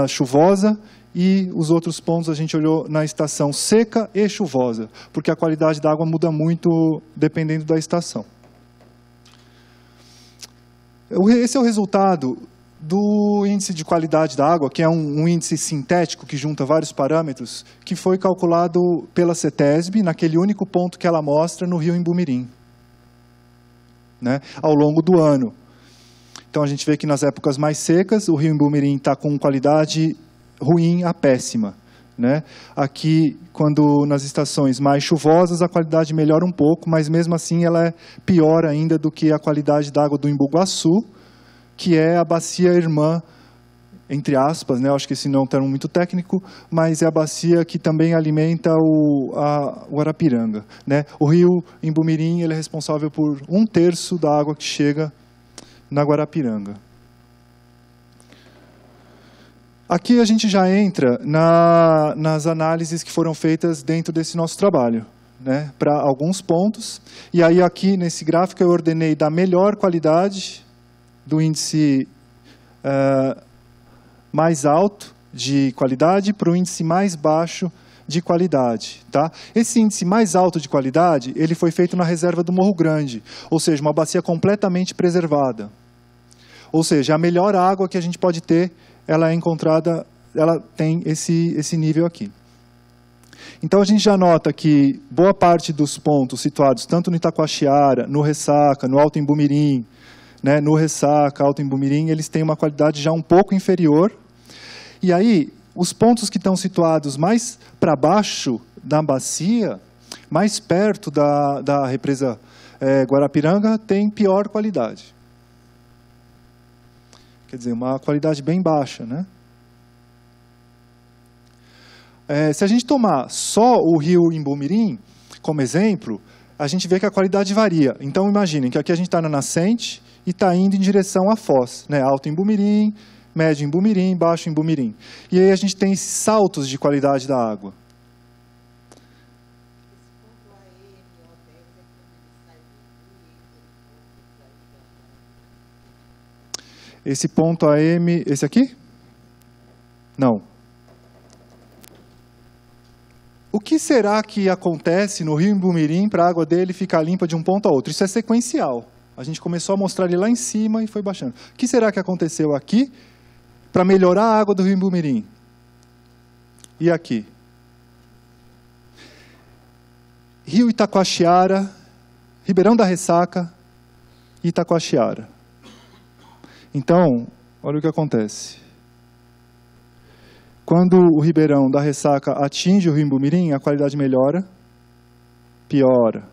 chuvosa, e os outros pontos a gente olhou na estação seca e chuvosa, porque a qualidade da água muda muito dependendo da estação. Esse é o resultado do índice de qualidade da água, que é um índice sintético que junta vários parâmetros, que foi calculado pela CETESB naquele único ponto que ela mostra no rio Imbumirim, né, ao longo do ano. Então a gente vê que nas épocas mais secas, o rio Imbumirim está com qualidade ruim a péssima, né? Aqui, quando nas estações mais chuvosas, a qualidade melhora um pouco, mas mesmo assim ela é pior ainda do que a qualidade da água do Imbuguaçu, que é a bacia irmã, entre aspas, né? Eu acho que esse não é um termo muito técnico, mas é a bacia que também alimenta a Guarapiranga, né? O rio Imbumirim ele é responsável por 1/3 da água que chega na Guarapiranga. Aqui a gente já entra nas análises que foram feitas dentro desse nosso trabalho, né, para alguns pontos. E aí aqui nesse gráfico eu ordenei da melhor qualidade do índice mais alto de qualidade para o índice mais baixo de qualidade. Tá? Esse índice mais alto de qualidade ele foi feito na reserva do Morro Grande, ou seja, uma bacia completamente preservada. Ou seja, a melhor água que a gente pode ter, ela é encontrada, ela tem esse nível aqui. Então a gente já nota que boa parte dos pontos situados tanto no Itacoaxiara, no Ressaca, no Alto Embu-Mirim, né, no Ressaca, Alto Embu-Mirim, eles têm uma qualidade já um pouco inferior. E aí, os pontos que estão situados mais para baixo da bacia, mais perto da represa Guarapiranga, têm pior qualidade. Quer dizer, uma qualidade bem baixa, né? Se a gente tomar só o rio Embu-Mirim como exemplo, a gente vê que a qualidade varia. Então, imaginem que aqui a gente está na nascente e está indo em direção à foz, né? Alto Embu-Mirim, médio Embu-Mirim, baixo Embu-Mirim. E aí a gente tem esses saltos de qualidade da água. Esse ponto AM, esse aqui? Não. O que será que acontece no rio Embu-Mirim para a água dele ficar limpa de um ponto a outro? Isso é sequencial. A gente começou a mostrar ele lá em cima e foi baixando. O que será que aconteceu aqui para melhorar a água do rio Embu-Mirim? E aqui? Rio Itacoaxiara, Ribeirão da Ressaca e Itacoaxiara. Então, olha o que acontece. Quando o Ribeirão da Ressaca atinge o rio Embu-Mirim, a qualidade melhora, piora.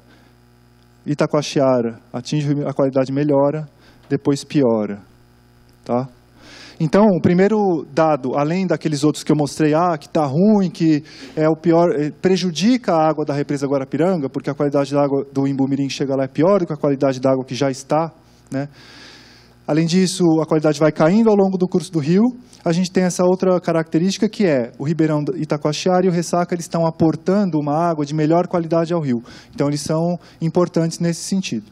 Itacoaxiara atinge a qualidade melhora, depois piora. Tá? Então, o primeiro dado, além daqueles outros que eu mostrei, que está ruim, que é o pior, prejudica a água da represa Guarapiranga, porque a qualidade da água do Embu-Mirim chega lá é pior do que a qualidade da água que já está, né? Além disso, a qualidade vai caindo ao longo do curso do rio. A gente tem essa outra característica que é o Ribeirão Itacoaxiara e o Ressaca, eles estão aportando uma água de melhor qualidade ao rio. Então, eles são importantes nesse sentido.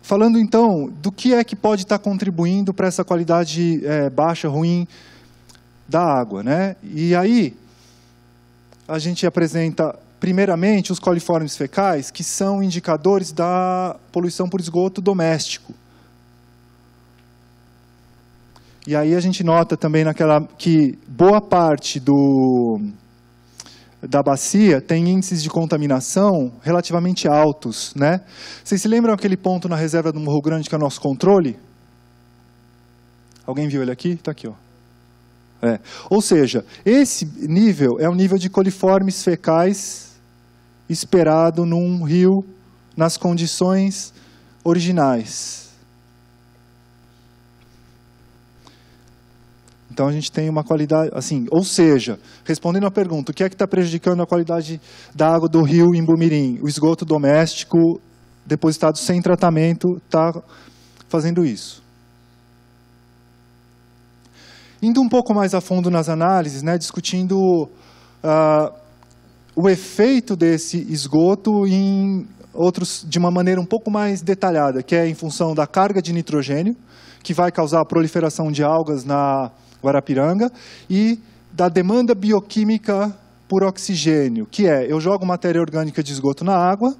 Falando, então, do que é que pode estar contribuindo para essa qualidade baixa, ruim da água, né? E aí, a gente apresenta... Primeiramente, os coliformes fecais, que são indicadores da poluição por esgoto doméstico. E aí a gente nota também que boa parte da bacia tem índices de contaminação relativamente altos, né? Vocês se lembram aquele ponto na reserva do Morro Grande que é o nosso controle? Alguém viu ele aqui? Está aqui, ó. Ou seja, esse nível é o nível de coliformes fecais esperado num rio nas condições originais. Então a gente tem uma qualidade, assim, ou seja, respondendo à pergunta, o que é que está prejudicando a qualidade da água do rio Embu-Mirim? O esgoto doméstico depositado sem tratamento está fazendo isso. Indo um pouco mais a fundo nas análises, né, discutindo o efeito desse esgoto em outros de uma maneira um pouco mais detalhada, que é em função da carga de nitrogênio, que vai causar a proliferação de algas na Guarapiranga, e da demanda bioquímica por oxigênio, que é, eu jogo matéria orgânica de esgoto na água,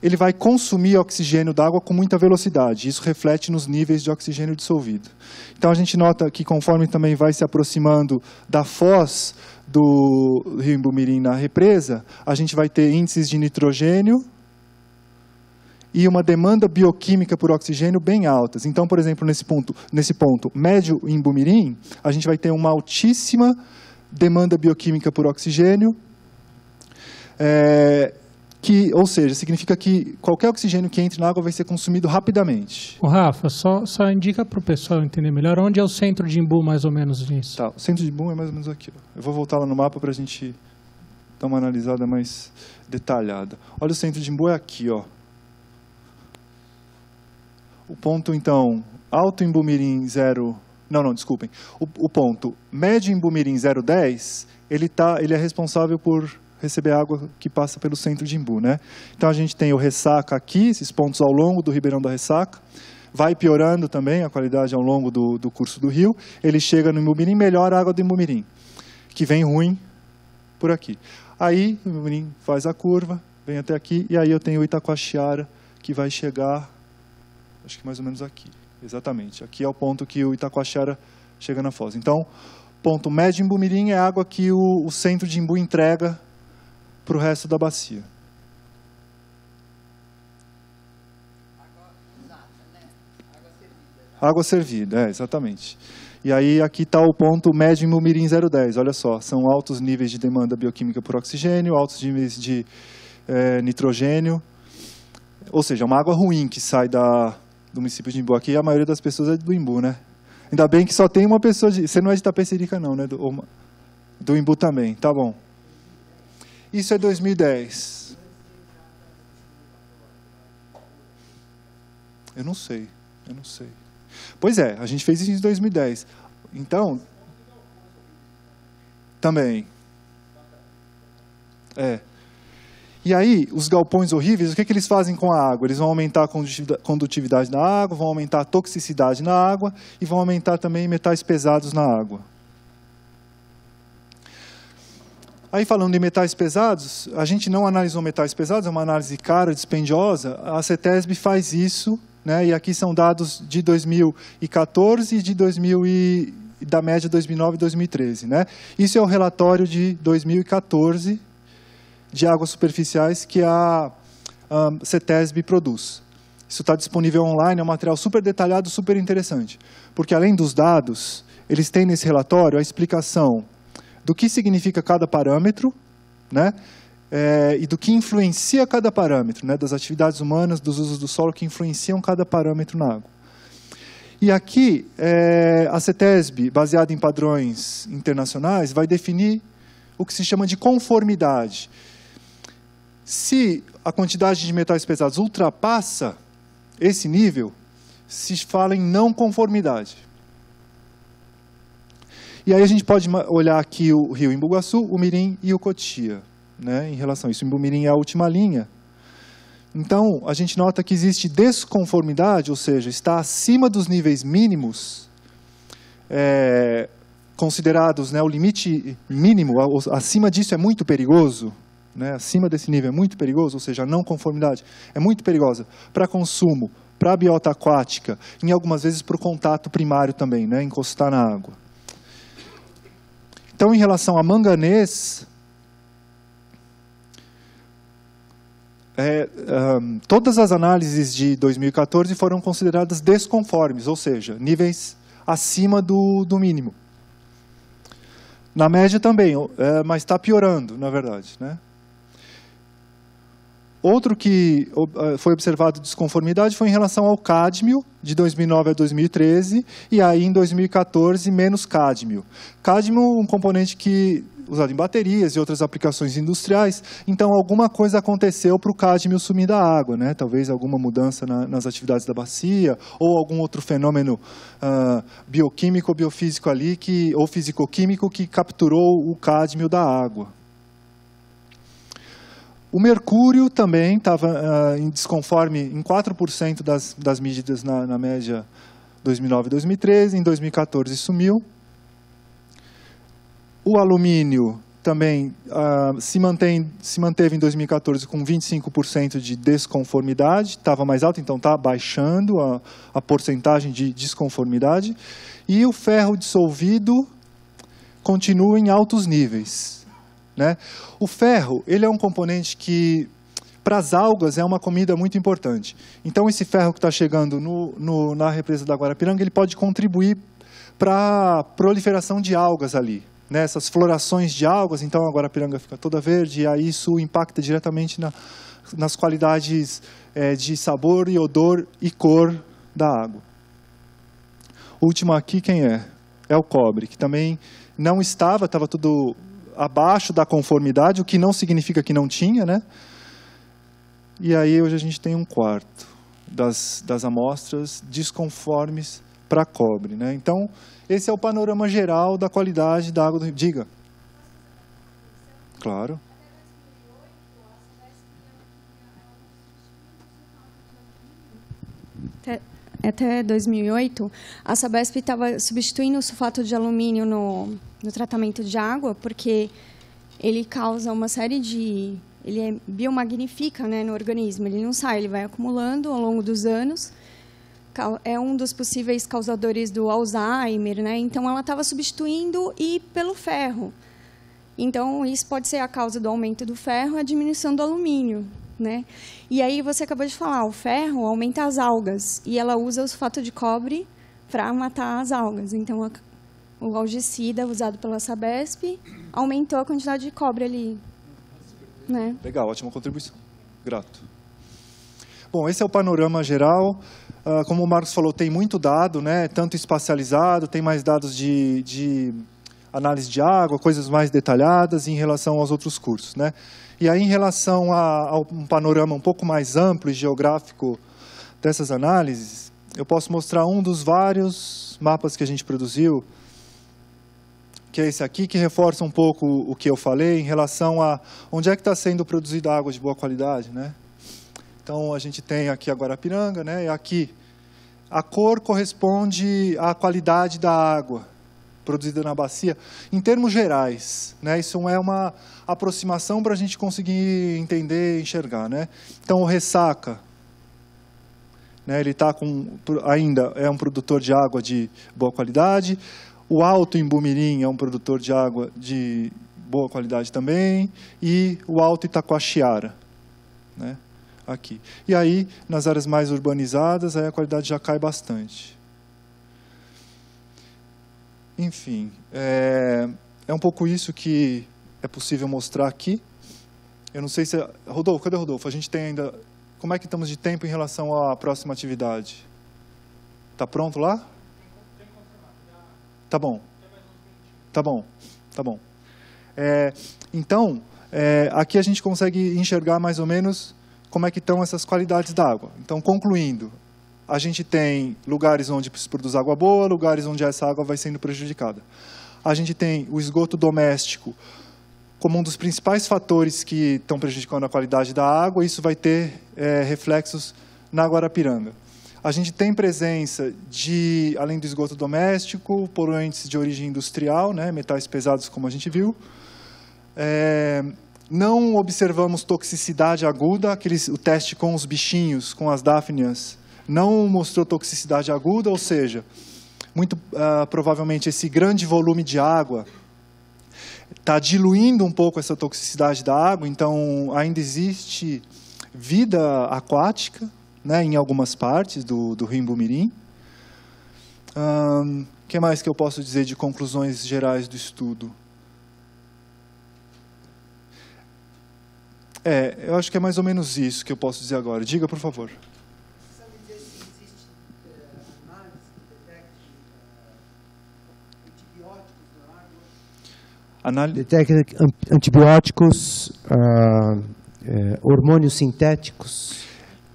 ele vai consumir oxigênio da água com muita velocidade. Isso reflete nos níveis de oxigênio dissolvido. Então, a gente nota que, conforme também vai se aproximando da foz do rio Embu-Mirim na represa, a gente vai ter índices de nitrogênio e uma demanda bioquímica por oxigênio bem altas. Então, por exemplo, nesse ponto médio Embu-Mirim, a gente vai ter uma altíssima demanda bioquímica por oxigênio, ou seja, significa que qualquer oxigênio que entre na água vai ser consumido rapidamente. O Rafa, só indica para o pessoal entender melhor onde é o centro de Embu, mais ou menos nisso. Tá, o centro de Embu é mais ou menos aqui. Ó. Eu vou voltar lá no mapa para a gente dar uma analisada mais detalhada. Olha, o centro de Embu é aqui, ó. O ponto, então, Alto Embu-Mirim 0... Não, desculpem. O ponto médio Embu-Mirim 010, ele é responsável por receber água que passa pelo centro de Embu, né? Então, a gente tem o Ressaca aqui, esses pontos ao longo do Ribeirão da Ressaca. Vai piorando também a qualidade ao longo do curso do rio. Ele chega no Embu-Mirim, melhora a água do Embu-Mirim, que vem ruim por aqui. Aí, o Embu-Mirim faz a curva, vem até aqui, e aí eu tenho o Itacoaxiara, que vai chegar, acho que mais ou menos aqui. Exatamente. Aqui é o ponto que o Itacoaxiara chega na foz. Então, ponto médio em Imbu-Mirim é a água que o centro de Imbu entrega para o resto da bacia. Água servida, exatamente. E aí aqui está o ponto médio em Imbu-Mirim 010. Olha só, são altos níveis de demanda bioquímica por oxigênio, altos níveis de nitrogênio. Ou seja, é uma água ruim que sai do município de Imbu. Aqui a maioria das pessoas é do Imbu, né? Ainda bem que só tem uma pessoa você não é de Itapecerica não, né? Do Imbu também, tá bom. Isso é 2010. Eu não sei. Pois é, a gente fez isso em 2010. Então, também. E aí, os galpões horríveis, o que eles fazem com a água? Eles vão aumentar a condutividade da água, vão aumentar a toxicidade na água e vão aumentar também metais pesados na água. Aí, falando de metais pesados, a gente não analisou metais pesados, é uma análise cara, dispendiosa. A CETESB faz isso, né? E aqui são dados de 2014 e da média 2009 e 2013. Né? Isso é o relatório de 2014 de águas superficiais que a CETESB produz. Isso está disponível online, é um material super detalhado, super interessante. Porque além dos dados, eles têm nesse relatório a explicação do que significa cada parâmetro, né? E do que influencia cada parâmetro, né? Das atividades humanas, dos usos do solo que influenciam cada parâmetro na água. E aqui, a CETESB, baseada em padrões internacionais, vai definir o que se chama de conformidade. Se a quantidade de metais pesados ultrapassa esse nível, se fala em não conformidade. E aí a gente pode olhar aqui o rio Imbuguaçu, o Mirim e o Cotia, né, em relação a isso. O Imbu-Mirim é a última linha. Então, a gente nota que existe desconformidade, ou seja, está acima dos níveis mínimos considerados, né, o limite mínimo, acima disso é muito perigoso. Né, acima desse nível é muito perigoso, ou seja, a não conformidade é muito perigosa para consumo, para a biota aquática, e algumas vezes para o contato primário também, né, encostar na água. Então, em relação a manganês, todas as análises de 2014 foram consideradas desconformes, ou seja, níveis acima do mínimo. Na média também, mas está piorando, na verdade, né? Outro que foi observado desconformidade foi em relação ao cádmio, de 2009 a 2013, e aí em 2014 menos cádmio. Cádmio é um componente usado em baterias e outras aplicações industriais, então alguma coisa aconteceu para o cádmio sumir da água, né? Talvez alguma mudança nas atividades da bacia, ou algum outro fenômeno bioquímico ou biofísico ali, ou fisicoquímico, que capturou o cádmio da água. O mercúrio também estava em desconforme em 4% das medidas na média 2009 e 2013, em 2014 sumiu. O alumínio também se manteve em 2014 com 25% de desconformidade, estava mais alto, então está baixando a porcentagem de desconformidade. E o ferro dissolvido continua em altos níveis. Né? O ferro, ele é um componente que, para as algas, é uma comida muito importante. Então, esse ferro que está chegando na represa da Guarapiranga, ele pode contribuir para a proliferação de algas ali. Né? Essas florações de algas, então a Guarapiranga fica toda verde, e aí isso impacta diretamente nas qualidades de sabor e odor e cor da água. O último aqui, quem é? É o cobre, que também não estava tudo abaixo da conformidade, o que não significa que não tinha, né? E aí hoje a gente tem 1/4 das amostras desconformes para cobre, né? Então, esse é o panorama geral da qualidade da água do rio. Diga. Claro. Até 2008, a Sabesp estava substituindo o sulfato de alumínio no tratamento de água, porque ele causa uma série de... Ele biomagnifica, né, no organismo, ele não sai, ele vai acumulando ao longo dos anos, é um dos possíveis causadores do Alzheimer, né? Então, ela estava substituindo e pelo ferro. Então, isso pode ser a causa do aumento do ferro e a diminuição do alumínio, né? E aí, você acabou de falar, o ferro aumenta as algas, e ela usa o sulfato de cobre para matar as algas. Então, o algicida usado pela Sabesp aumentou a quantidade de cobre ali, né? Legal, ótima contribuição. Grato. Bom, esse é o panorama geral. Como o Marcos falou, tem muito dado, né? Tanto espacializado, tem mais dados de análise de água, coisas mais detalhadas em relação aos outros cursos, né? E aí, em relação a um panorama um pouco mais amplo e geográfico dessas análises, eu posso mostrar um dos vários mapas que a gente produziu, que é esse aqui, que reforça um pouco o que eu falei em relação a onde é que está sendo produzida água de boa qualidade, né? Então, a gente tem aqui a Guarapiranga, né? E aqui, a cor corresponde à qualidade da água produzida na bacia, em termos gerais, né? Isso é uma aproximação para a gente conseguir entender e enxergar, né? Então, o Ressaca, né? Ele ainda é um produtor de água de boa qualidade. O Alto Imbumirim é um produtor de água de boa qualidade também. E o Alto Itacoaxiara, né? Aqui. E aí, nas áreas mais urbanizadas, aí a qualidade já cai bastante. Enfim, é um pouco isso que é possível mostrar aqui. Eu não sei se... Rodolfo, cadê o Rodolfo? A gente tem ainda... Como é que estamos de tempo em relação à próxima atividade? Está pronto lá? Tá bom. Tá bom. Tá bom. Então, aqui a gente consegue enxergar mais ou menos como é que estão essas qualidades da água. Então, concluindo, a gente tem lugares onde se produz água boa, lugares onde essa água vai sendo prejudicada. A gente tem o esgoto doméstico como um dos principais fatores que estão prejudicando a qualidade da água, e isso vai ter reflexos na Guarapiranga. A gente tem presença de, além do esgoto doméstico, poluentes de origem industrial, né, metais pesados, como a gente viu. Não observamos toxicidade aguda, o teste com os bichinhos, com as dáfnias, não mostrou toxicidade aguda, ou seja, muito provavelmente esse grande volume de água está diluindo um pouco essa toxicidade da água, então ainda existe vida aquática, né, em algumas partes do Rio Imbumirim. O que mais que eu posso dizer de conclusões gerais do estudo? Eu acho que é mais ou menos isso que eu posso dizer agora. Diga, por favor. Sabe dizer se existe análise que detecte antibióticos na água? Detecta antibióticos, hormônios sintéticos,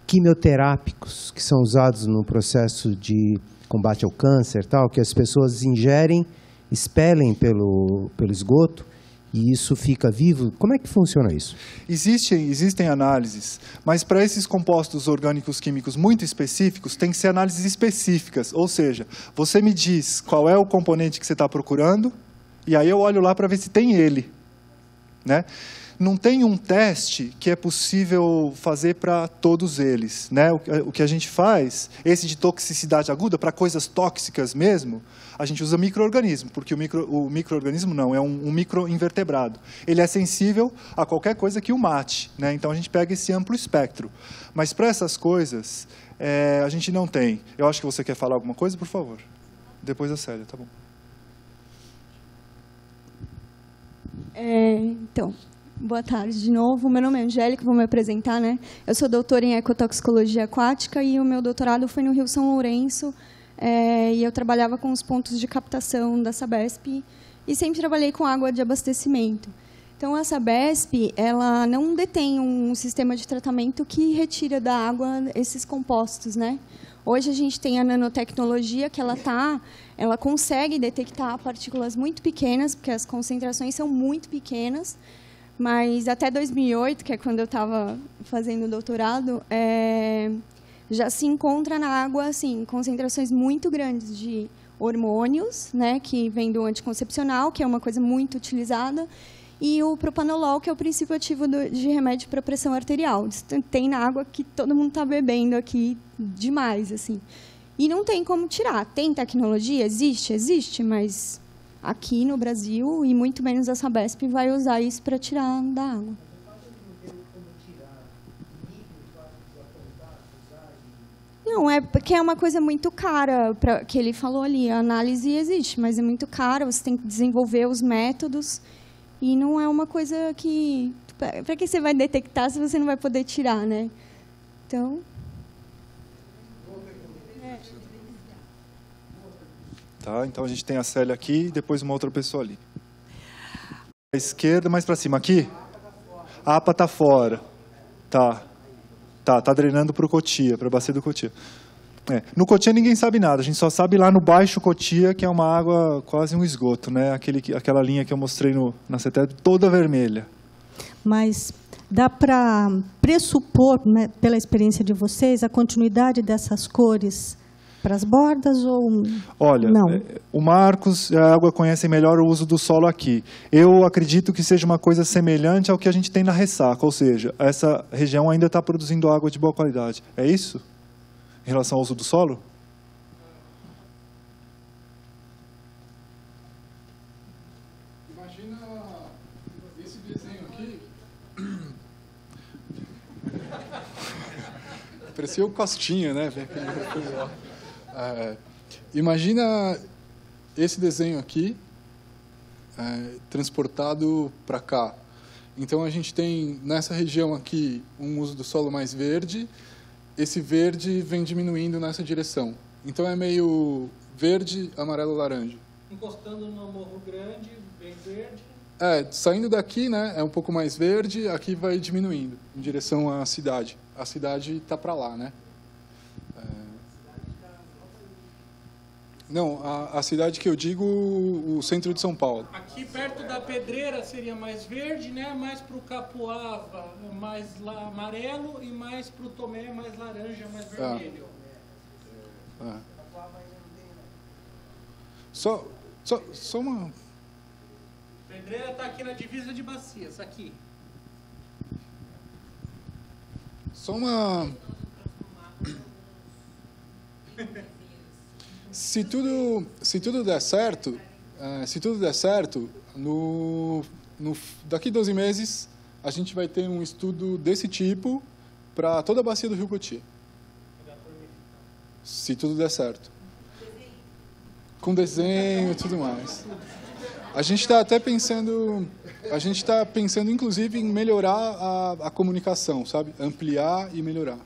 quimioterápicos, que são usados no processo de combate ao câncer, tal, que as pessoas ingerem, expelem pelo esgoto, e isso fica vivo. Como é que funciona isso? Existem análises, mas para esses compostos orgânicos químicos muito específicos, tem que ser análises específicas. Ou seja, você me diz qual é o componente que você está procurando, e aí eu olho lá para ver se tem ele, né? Não tem um teste que é possível fazer para todos eles, né? O que a gente faz, esse de toxicidade aguda, para coisas tóxicas mesmo, a gente usa micro-organismo, porque o micro-organismo não, é um microinvertebrado. Ele é sensível a qualquer coisa que o mate, né? Então a gente pega esse amplo espectro. Mas para essas coisas, a gente não tem. Eu acho que você quer falar alguma coisa, por favor. Depois a Célia, tá bom. Então, boa tarde de novo. Meu nome é Angélica, vou me apresentar, né? Eu sou doutora em ecotoxicologia aquática e o meu doutorado foi no Rio São Lourenço, e eu trabalhava com os pontos de captação da Sabesp e sempre trabalhei com água de abastecimento. Então, a Sabesp, ela não detém um sistema de tratamento que retira da água esses compostos, né? Hoje a gente tem a nanotecnologia que ela consegue detectar partículas muito pequenas, porque as concentrações são muito pequenas, mas até 2008, que é quando eu estava fazendo o doutorado, já se encontra na água assim, concentrações muito grandes de hormônios, né, que vem do anticoncepcional, que é uma coisa muito utilizada, e o propanolol, que é o princípio ativo de remédio para pressão arterial. Isso tem na água que todo mundo está bebendo aqui demais, assim. E não tem como tirar. Tem tecnologia? Existe? Existe, mas aqui no Brasil, e muito menos a Sabesp, vai usar isso para tirar da água. Não, é porque é uma coisa muito cara, que ele falou ali, a análise existe, mas é muito cara, você tem que desenvolver os métodos, e não é uma coisa que... Para que você vai detectar se você não vai poder tirar, né? Então... Tá, então a gente tem a Célia aqui e depois uma outra pessoa ali. À esquerda, mais para cima. Aqui? A APA está fora. Tá drenando para o Cotia, para a bacia do Cotia. No Cotia ninguém sabe nada, a gente só sabe lá no Baixo Cotia, que é uma água quase um esgoto, né? Aquela linha que eu mostrei na CETESB, toda vermelha. Mas dá para pressupor, né, pela experiência de vocês, a continuidade dessas cores para as bordas ou Olha, não? O Marcos e a água conhecem melhor o uso do solo aqui. Eu acredito que seja uma coisa semelhante ao que a gente tem na ressaca, ou seja, essa região ainda está produzindo água de boa qualidade. É isso? Em relação ao uso do solo? Imagina esse desenho aqui. Parecia o Costinha, né? Imagina esse desenho aqui transportado para cá. Então a gente tem nessa região aqui um uso do solo mais verde. Esse verde vem diminuindo nessa direção. Então é meio verde, amarelo, laranja. Encostando no Morro Grande, bem verde. Saindo daqui, né, é um pouco mais verde, aqui vai diminuindo em direção à cidade. A cidade está para lá, né? Não, a cidade que eu digo, o centro de São Paulo. Aqui perto da Pedreira seria mais verde, né? Mais para o Capuava, mais amarelo, e mais para o Tomé, mais laranja, mais vermelho. Só uma... Pedreira está aqui na divisa de Bacias, aqui. Só uma... Se tudo der certo, daqui 12 meses a gente vai ter um estudo desse tipo para toda a bacia do Rio Cotia. Se tudo der certo. Com desenho e tudo mais. A gente está até pensando, inclusive em melhorar a comunicação, sabe? Ampliar e melhorar.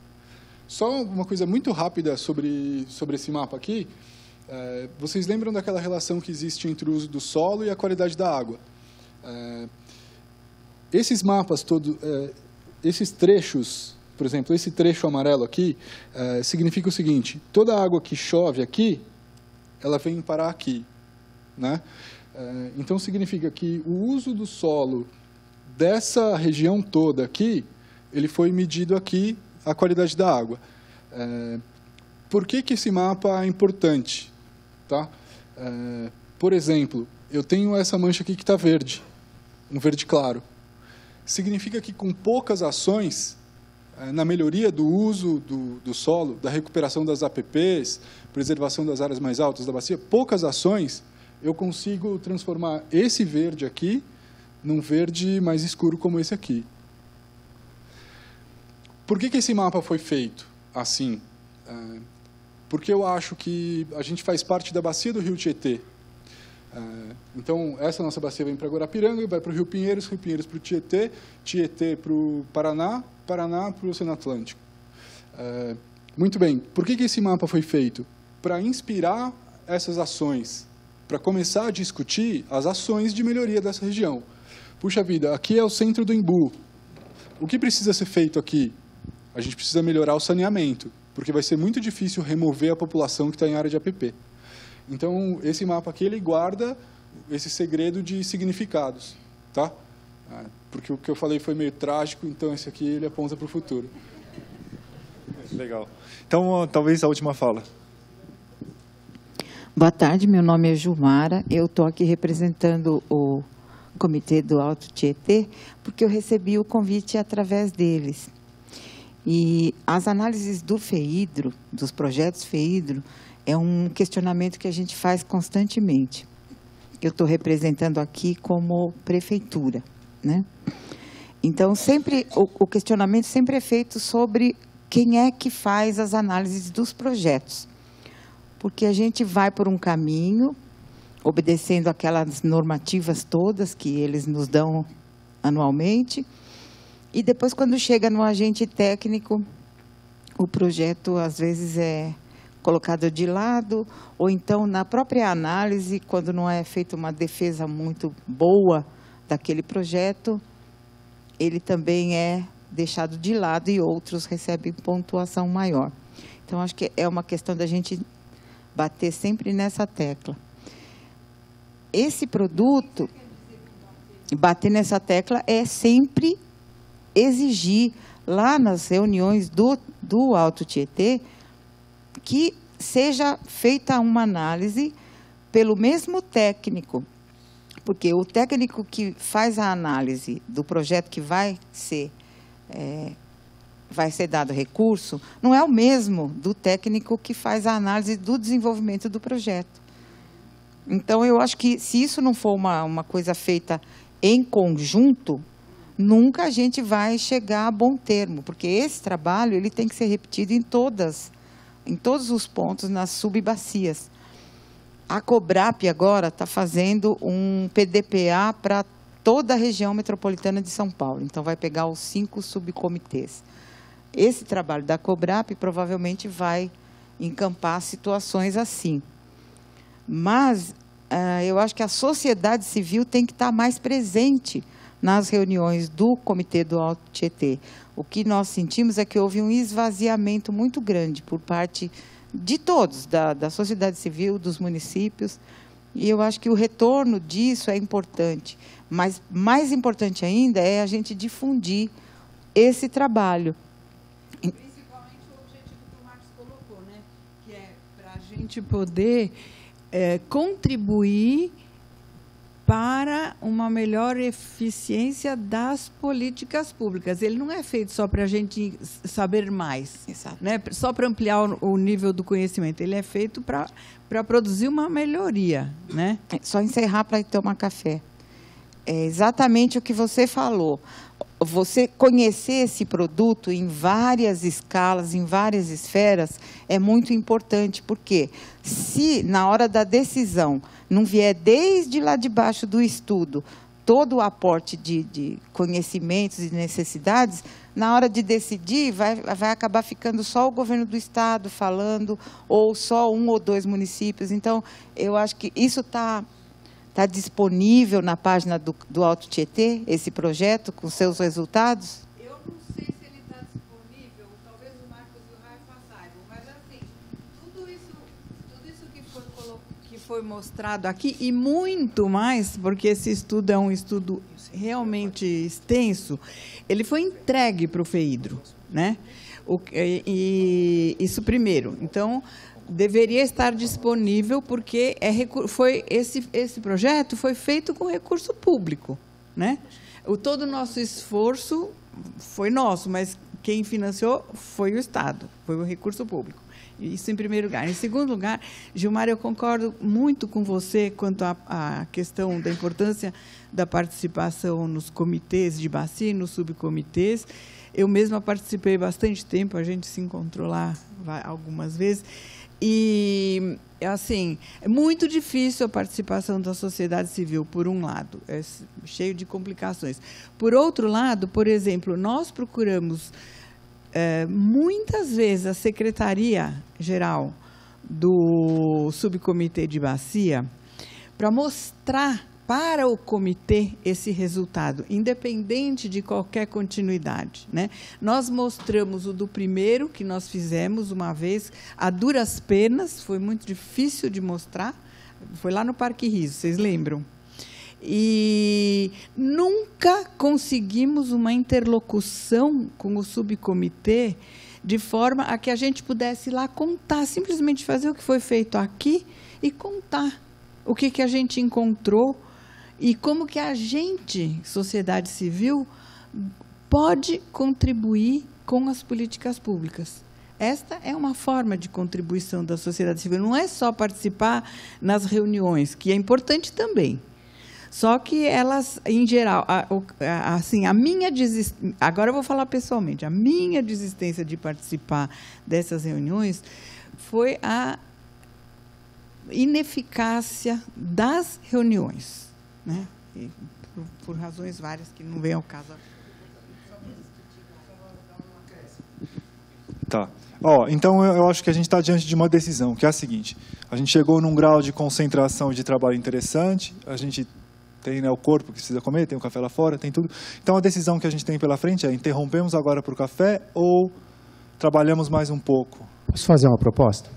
Só uma coisa muito rápida sobre esse mapa aqui. Vocês lembram daquela relação que existe entre o uso do solo e a qualidade da água? Esses mapas todos, esses trechos, por exemplo, esse trecho amarelo aqui, significa o seguinte: toda a água que chove aqui, ela vem parar aqui, né? Então significa que o uso do solo dessa região toda aqui, ele foi medido aqui, a qualidade da água. Por que esse mapa é importante? Tá? Por exemplo, eu tenho essa mancha aqui que está verde, um verde claro. Significa que com poucas ações, na melhoria do uso do solo, da recuperação das APPs, preservação das áreas mais altas da bacia, poucas ações, eu consigo transformar esse verde aqui num verde mais escuro como esse aqui. Por que esse mapa foi feito assim? Porque eu acho que a gente faz parte da bacia do Rio Tietê. Então, essa nossa bacia vem para Guarapiranga, vai para o Rio Pinheiros para o Tietê, Tietê para o Paraná, Paraná para o Oceano Atlântico. Muito bem, por que esse mapa foi feito? Para inspirar essas ações, para começar a discutir as ações de melhoria dessa região. Puxa vida, aqui é o centro do Embu. O que precisa ser feito aqui? A gente precisa melhorar o saneamento, porque vai ser muito difícil remover a população que está em área de APP. Então, esse mapa aqui, ele guarda esse segredo de significados, tá? Porque o que eu falei foi meio trágico, então esse aqui, ele aponta para o futuro. Legal. Então, talvez a última fala. Boa tarde, meu nome é Gilmara, eu estou aqui representando o Comitê do Alto Tietê, porque eu recebi o convite através deles. E as análises do FEHIDRO, dos projetos FEHIDRO, é um questionamento que a gente faz constantemente. Eu estou representando aqui como prefeitura, né? Então, sempre, o questionamento sempre é feito sobre quem é que faz as análises dos projetos. Porque a gente vai por um caminho, obedecendo aquelas normativas todas que eles nos dão anualmente, e depois, quando chega no agente técnico, o projeto, às vezes, é colocado de lado, ou então, na própria análise, quando não é feita uma defesa muito boa daquele projeto, ele também é deixado de lado e outros recebem pontuação maior. Então, acho que é uma questão da gente bater sempre nessa tecla. Esse produto, bater nessa tecla é sempre exigir, lá nas reuniões do Alto Tietê, que seja feita uma análise pelo mesmo técnico, porque o técnico que faz a análise do projeto que vai ser dado recurso, não é o mesmo do técnico que faz a análise do desenvolvimento do projeto. Então, eu acho que, se isso não for uma coisa feita em conjunto, nunca a gente vai chegar a bom termo, porque esse trabalho ele tem que ser repetido em todos os pontos, nas subbacias. A COBRAP agora está fazendo um PDPA para toda a região metropolitana de São Paulo. Então, vai pegar os 5 subcomitês. Esse trabalho da COBRAP provavelmente vai encampar situações assim. Mas eu acho que a sociedade civil tem que estar mais presente nas reuniões do Comitê do Alto Tietê. O que nós sentimos é que houve um esvaziamento muito grande por parte de todos, da sociedade civil, dos municípios, e eu acho que o retorno disso é importante. Mas mais importante ainda é a gente difundir esse trabalho. Principalmente o objetivo que o Marcos colocou, né? Que é para a gente poder contribuir para uma melhor eficiência das políticas públicas. Ele não é feito só para a gente saber mais, né? Só para ampliar o nível do conhecimento. Ele é feito para produzir uma melhoria, né? Só encerrar para ir tomar café. É exatamente o que você falou. Você conhecer esse produto em várias escalas, em várias esferas, é muito importante, porque se na hora da decisão não vier desde lá de baixo do estudo todo o aporte de conhecimentos e necessidades, na hora de decidir vai acabar ficando só o governo do estado falando, ou só 1 ou 2 municípios. Então, eu acho que isso está disponível na página do Alto Tietê, esse projeto, com seus resultados? Eu não sei se ele está disponível, talvez o Marcos e o Rafa saibam, mas assim, tudo isso que foi mostrado aqui, e muito mais, porque esse estudo é um estudo realmente extenso, ele foi entregue para o FEHIDRO, né? Isso primeiro. Então, deveria estar disponível, porque esse projeto foi feito com recurso público, né? Todo o nosso esforço foi nosso, mas quem financiou foi o Estado, foi o recurso público. Isso em primeiro lugar. Em segundo lugar, Gilmar, eu concordo muito com você quanto à questão da importância da participação nos comitês de bacia e nos subcomitês. Eu mesma participei bastante tempo, a gente se encontrou lá algumas vezes. E, assim, é muito difícil a participação da sociedade civil, por um lado, é cheio de complicações. Por outro lado, por exemplo, nós procuramos muitas vezes a Secretaria-Geral do Subcomitê de Bacia para mostrar para o comitê esse resultado, independente de qualquer continuidade, né? Nós mostramos o do primeiro, que nós fizemos uma vez, a duras penas, foi muito difícil de mostrar, foi lá no Parque Riso, vocês lembram? E nunca conseguimos uma interlocução com o subcomitê de forma a que a gente pudesse ir lá contar, simplesmente fazer o que foi feito aqui e contar o que a gente encontrou e como que a gente, sociedade civil, pode contribuir com as políticas públicas. Esta é uma forma de contribuição da sociedade civil. Não é só participar nas reuniões, que é importante também. Só que elas, em geral, assim, agora eu vou falar pessoalmente, a minha desistência de participar dessas reuniões foi a ineficácia das reuniões, né? E por razões várias que não vem ao caso. Tá. Então, eu acho que a gente está diante de uma decisão, que é a seguinte. A gente chegou num grau de concentração de trabalho interessante, a gente tem, né, o corpo que precisa comer, tem o café lá fora, tem tudo. Então, a decisão que a gente tem pela frente é: interrompemos agora para o café ou trabalhamos mais um pouco? Posso fazer uma proposta?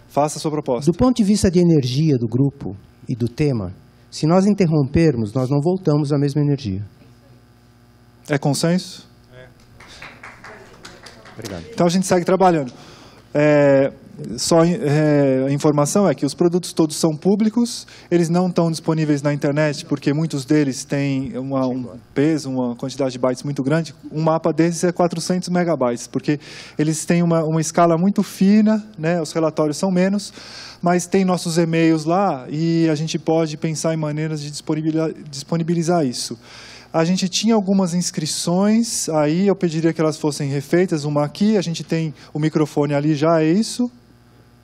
Faça a sua proposta. Do ponto de vista de energia do grupo e do tema, se nós interrompermos, nós não voltamos à mesma energia. É consenso? Obrigado. Então, a gente segue trabalhando. A informação é que os produtos todos são públicos, eles não estão disponíveis na internet, porque muitos deles têm um peso, uma quantidade de bytes muito grande. Um mapa desses é 400 megabytes, porque eles têm uma escala muito fina, né? Os relatórios são menos, mas tem nossos e-mails lá e a gente pode pensar em maneiras de disponibilizar isso. A gente tinha algumas inscrições, aí eu pediria que elas fossem refeitas, uma aqui, a gente tem o microfone ali já, é isso?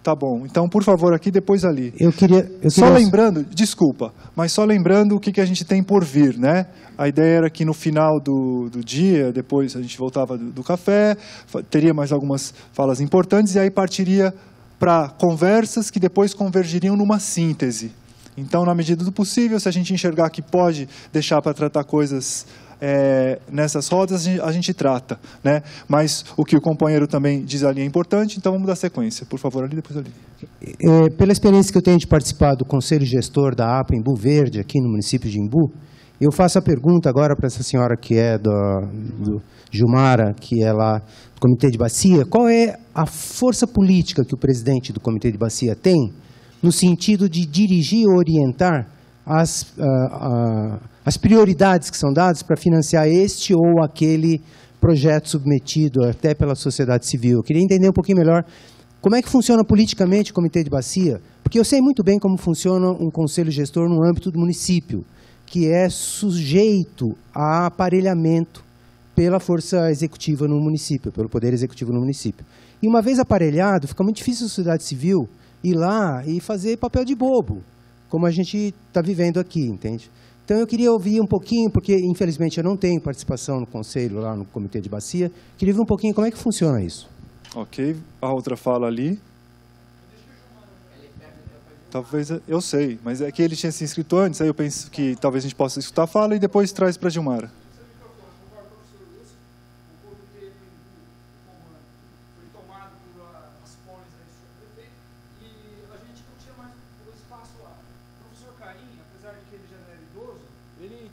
Tá bom, então, por favor, aqui, depois ali. Só lembrando, desculpa, mas só lembrando o que a gente tem por vir, né? A ideia era que no final do dia, depois a gente voltava do café, teria mais algumas falas importantes, e aí partiria para conversas que depois convergiriam numa síntese. Então, na medida do possível, se a gente enxergar que pode deixar para tratar coisas nessas rodas, a gente trata, né? Mas o que o companheiro também diz ali é importante, então vamos dar sequência. Por favor, ali, depois ali. Pela experiência que eu tenho de participar do Conselho Gestor da APA Embu Verde, aqui no município de Embu, eu faço a pergunta agora para essa senhora que é do Gilmara, que é lá do Comitê de Bacia: qual é a força política que o presidente do Comitê de Bacia tem no sentido de dirigir e orientar as prioridades que são dadas para financiar este ou aquele projeto submetido até pela sociedade civil? Eu queria entender um pouquinho melhor como é que funciona politicamente o Comitê de Bacia, porque eu sei muito bem como funciona um conselho gestor no âmbito do município, que é sujeito a aparelhamento pela força executiva no município, pelo poder executivo no município. E uma vez aparelhado, fica muito difícil a sociedade civil ir lá e fazer papel de bobo, como a gente está vivendo aqui, entende? Então, eu queria ouvir um pouquinho, porque, infelizmente, eu não tenho participação no conselho, lá no Comitê de Bacia. Queria ouvir um pouquinho como é que funciona isso. Ok. A outra fala ali. Talvez, eu sei, mas é que ele tinha se inscrito antes, aí eu penso que talvez a gente possa escutar a fala e depois traz para a Gilmara.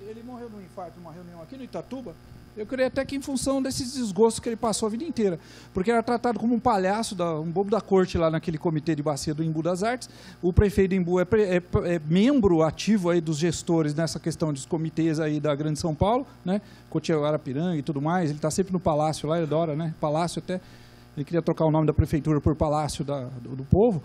Ele morreu de um infarto numa reunião aqui no Itatuba. Eu creio até que em função desses desgostos que ele passou a vida inteira, porque era tratado como um palhaço, um bobo da corte lá naquele comitê de bacia do Embu das Artes. O prefeito do Embu é membro ativo aí dos gestores nessa questão dos comitês aí da Grande São Paulo, né? Arapiranga e tudo mais. Ele está sempre no palácio lá, ele adora, né? Palácio até. Ele queria trocar o nome da prefeitura por Palácio do Povo.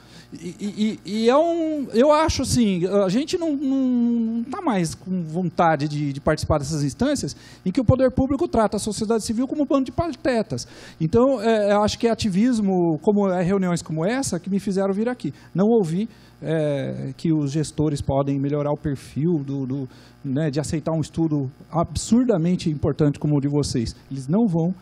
Eu acho assim, a gente não está mais com vontade de participar dessas instâncias em que o poder público trata a sociedade civil como um bando de patetas. Então, eu acho que é ativismo, como reuniões como essa, que me fizeram vir aqui. Não ouvi que os gestores podem melhorar o perfil né, de aceitar um estudo absurdamente importante como o de vocês. Eles não vão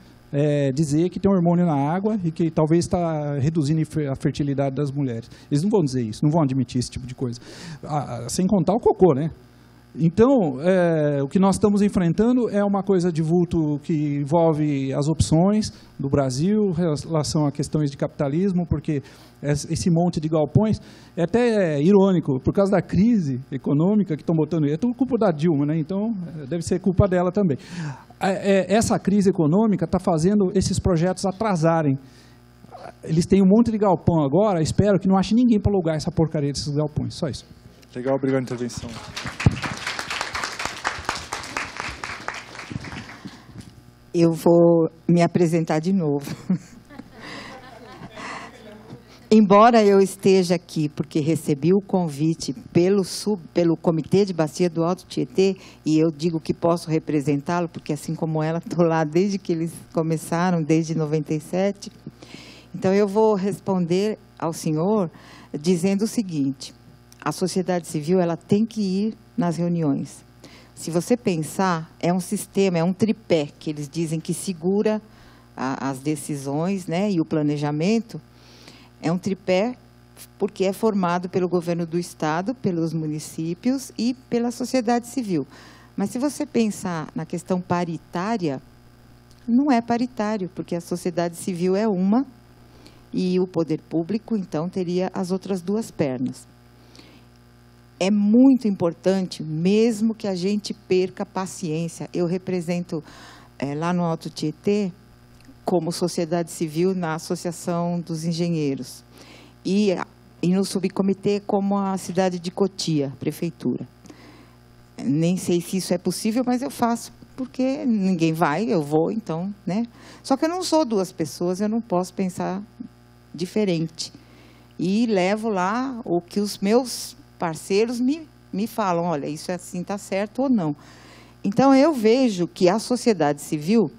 dizer que tem um hormônio na água e que talvez está reduzindo a fertilidade das mulheres. Eles não vão dizer isso, não vão admitir esse tipo de coisa. Sem contar o cocô, né? Então, o que nós estamos enfrentando é uma coisa de vulto que envolve as opções do Brasil em relação a questões de capitalismo, porque esse monte de galpões é até irônico, por causa da crise econômica que estão botando. É tudo culpa da Dilma, né? Então deve ser culpa dela também. Essa crise econômica está fazendo esses projetos atrasarem. Eles têm um monte de galpão agora, espero que não ache ninguém para alugar essa porcaria desses galpões. Só isso. Legal, obrigado pela intervenção. Eu vou me apresentar de novo. Embora eu esteja aqui porque recebi o convite pelo Comitê de Bacia do Alto Tietê, e eu digo que posso representá-lo, porque assim como ela, estou lá desde que eles começaram, desde 97. Então, eu vou responder ao senhor dizendo o seguinte: a sociedade civil ela tem que ir nas reuniões. Se você pensar, é um sistema, é um tripé, que eles dizem que segura as decisões, né, e o planejamento. É um tripé porque é formado pelo governo do Estado, pelos municípios e pela sociedade civil. Mas se você pensar na questão paritária, não é paritário, porque a sociedade civil é uma e o poder público, então, teria as outras duas pernas. É muito importante, mesmo que a gente perca a paciência. Eu represento, lá no Alto Tietê, como sociedade civil na Associação dos Engenheiros. E no subcomitê como a cidade de Cotia, prefeitura. Nem sei se isso é possível, mas eu faço, porque ninguém vai, eu vou, então, né? Só que eu não sou duas pessoas, eu não posso pensar diferente. E levo lá o que os meus parceiros me falam, olha, isso é assim, está certo ou não. Então, eu vejo que a sociedade civil,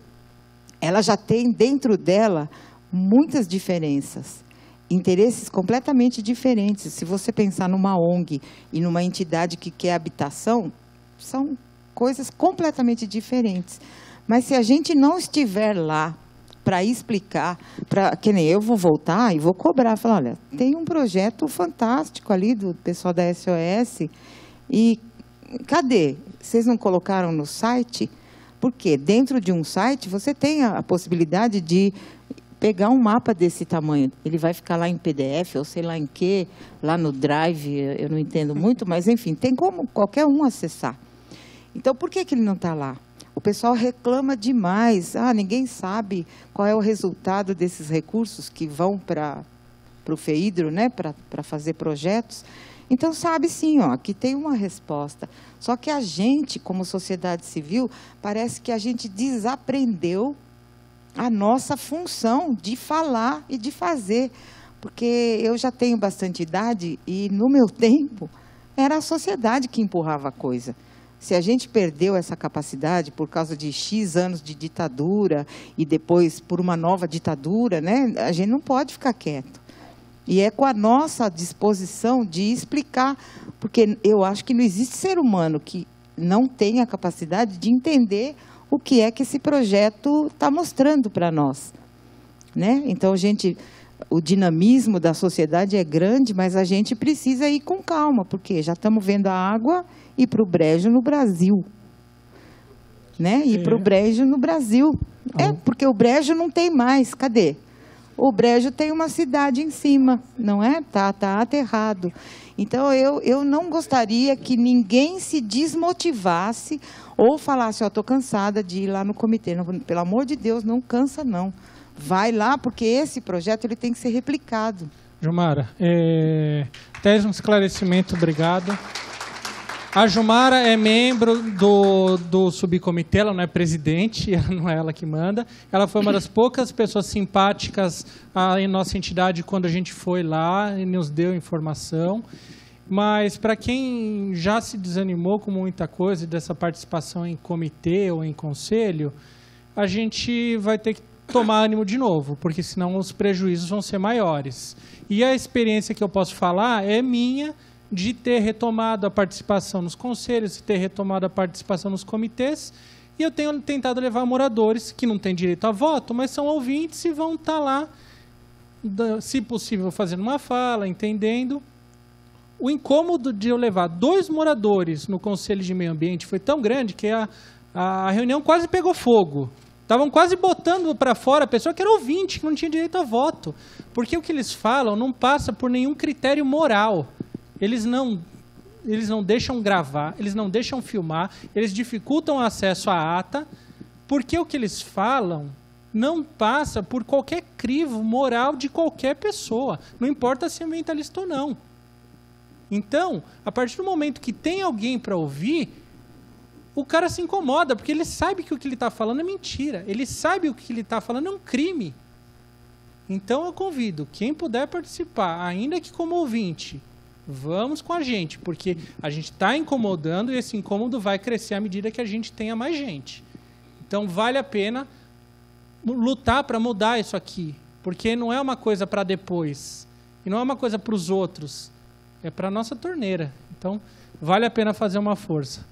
ela já tem dentro dela muitas diferenças, interesses completamente diferentes. Se você pensar numa ONG e numa entidade que quer habitação, são coisas completamente diferentes. Mas se a gente não estiver lá para explicar, que nem eu vou voltar e vou cobrar, falar, olha, tem um projeto fantástico ali do pessoal da SOS, e cadê? Vocês não colocaram no site? Porque dentro de um site você tem a possibilidade de pegar um mapa desse tamanho. Ele vai ficar lá em PDF ou sei lá em quê, lá no Drive, eu não entendo muito, mas enfim, tem como qualquer um acessar. Então, por que ele não está lá? O pessoal reclama demais. Ah, ninguém sabe qual é o resultado desses recursos que vão para o FEIDRO, né, para fazer projetos. Então, sabe sim, ó, aqui tem uma resposta. Só que a gente, como sociedade civil, parece que a gente desaprendeu a nossa função de falar e de fazer. Porque eu já tenho bastante idade e, no meu tempo, era a sociedade que empurrava a coisa. Se a gente perdeu essa capacidade por causa de X anos de ditadura e depois por uma nova ditadura, né, a gente não pode ficar quieto. E é com a nossa disposição de explicar, porque eu acho que não existe ser humano que não tenha a capacidade de entender o que é que esse projeto está mostrando para nós, né? Então, o dinamismo da sociedade é grande, mas a gente precisa ir com calma, porque já estamos vendo a água ir para o brejo no Brasil, né? Ir para o brejo no Brasil. É, porque o brejo não tem mais, cadê? O brejo tem uma cidade em cima, não é? Tá aterrado. Então, eu não gostaria que ninguém se desmotivasse ou falasse, ó, estou cansada de ir lá no comitê. Não, pelo amor de Deus, não cansa, não. Vai lá, porque esse projeto ele tem que ser replicado. Gilmara, tese um esclarecimento, obrigado. A Gilmara é membro do subcomitê, ela não é presidente, não é ela que manda. Ela foi uma das poucas pessoas simpáticas em nossa entidade quando a gente foi lá e nos deu informação. Mas para quem já se desanimou com muita coisa dessa participação em comitê ou em conselho, a gente vai ter que tomar ânimo de novo, porque senão os prejuízos vão ser maiores. E a experiência que eu posso falar é minha, de ter retomado a participação nos conselhos, de ter retomado a participação nos comitês, e eu tenho tentado levar moradores que não têm direito a voto, mas são ouvintes e vão estar lá, se possível, fazendo uma fala, entendendo. O incômodo de eu levar 2 moradores no Conselho de Meio Ambiente foi tão grande que a reunião quase pegou fogo. Estavam quase botando para fora a pessoa que era ouvinte, que não tinha direito a voto. Porque o que eles falam não passa por nenhum critério moral. Eles não deixam gravar, eles não deixam filmar, eles dificultam o acesso à ata, porque o que eles falam não passa por qualquer crivo moral de qualquer pessoa, não importa se é ambientalista ou não. Então, a partir do momento que tem alguém para ouvir, o cara se incomoda, porque ele sabe que o que ele está falando é mentira. Ele sabe o que ele está falando é um crime. Então eu convido, quem puder participar, ainda que como ouvinte, vamos com a gente, porque a gente está incomodando e esse incômodo vai crescer à medida que a gente tenha mais gente. Então vale a pena lutar para mudar isso aqui, porque não é uma coisa para depois, e não é uma coisa para os outros, é para a nossa torneira. Então vale a pena fazer uma força.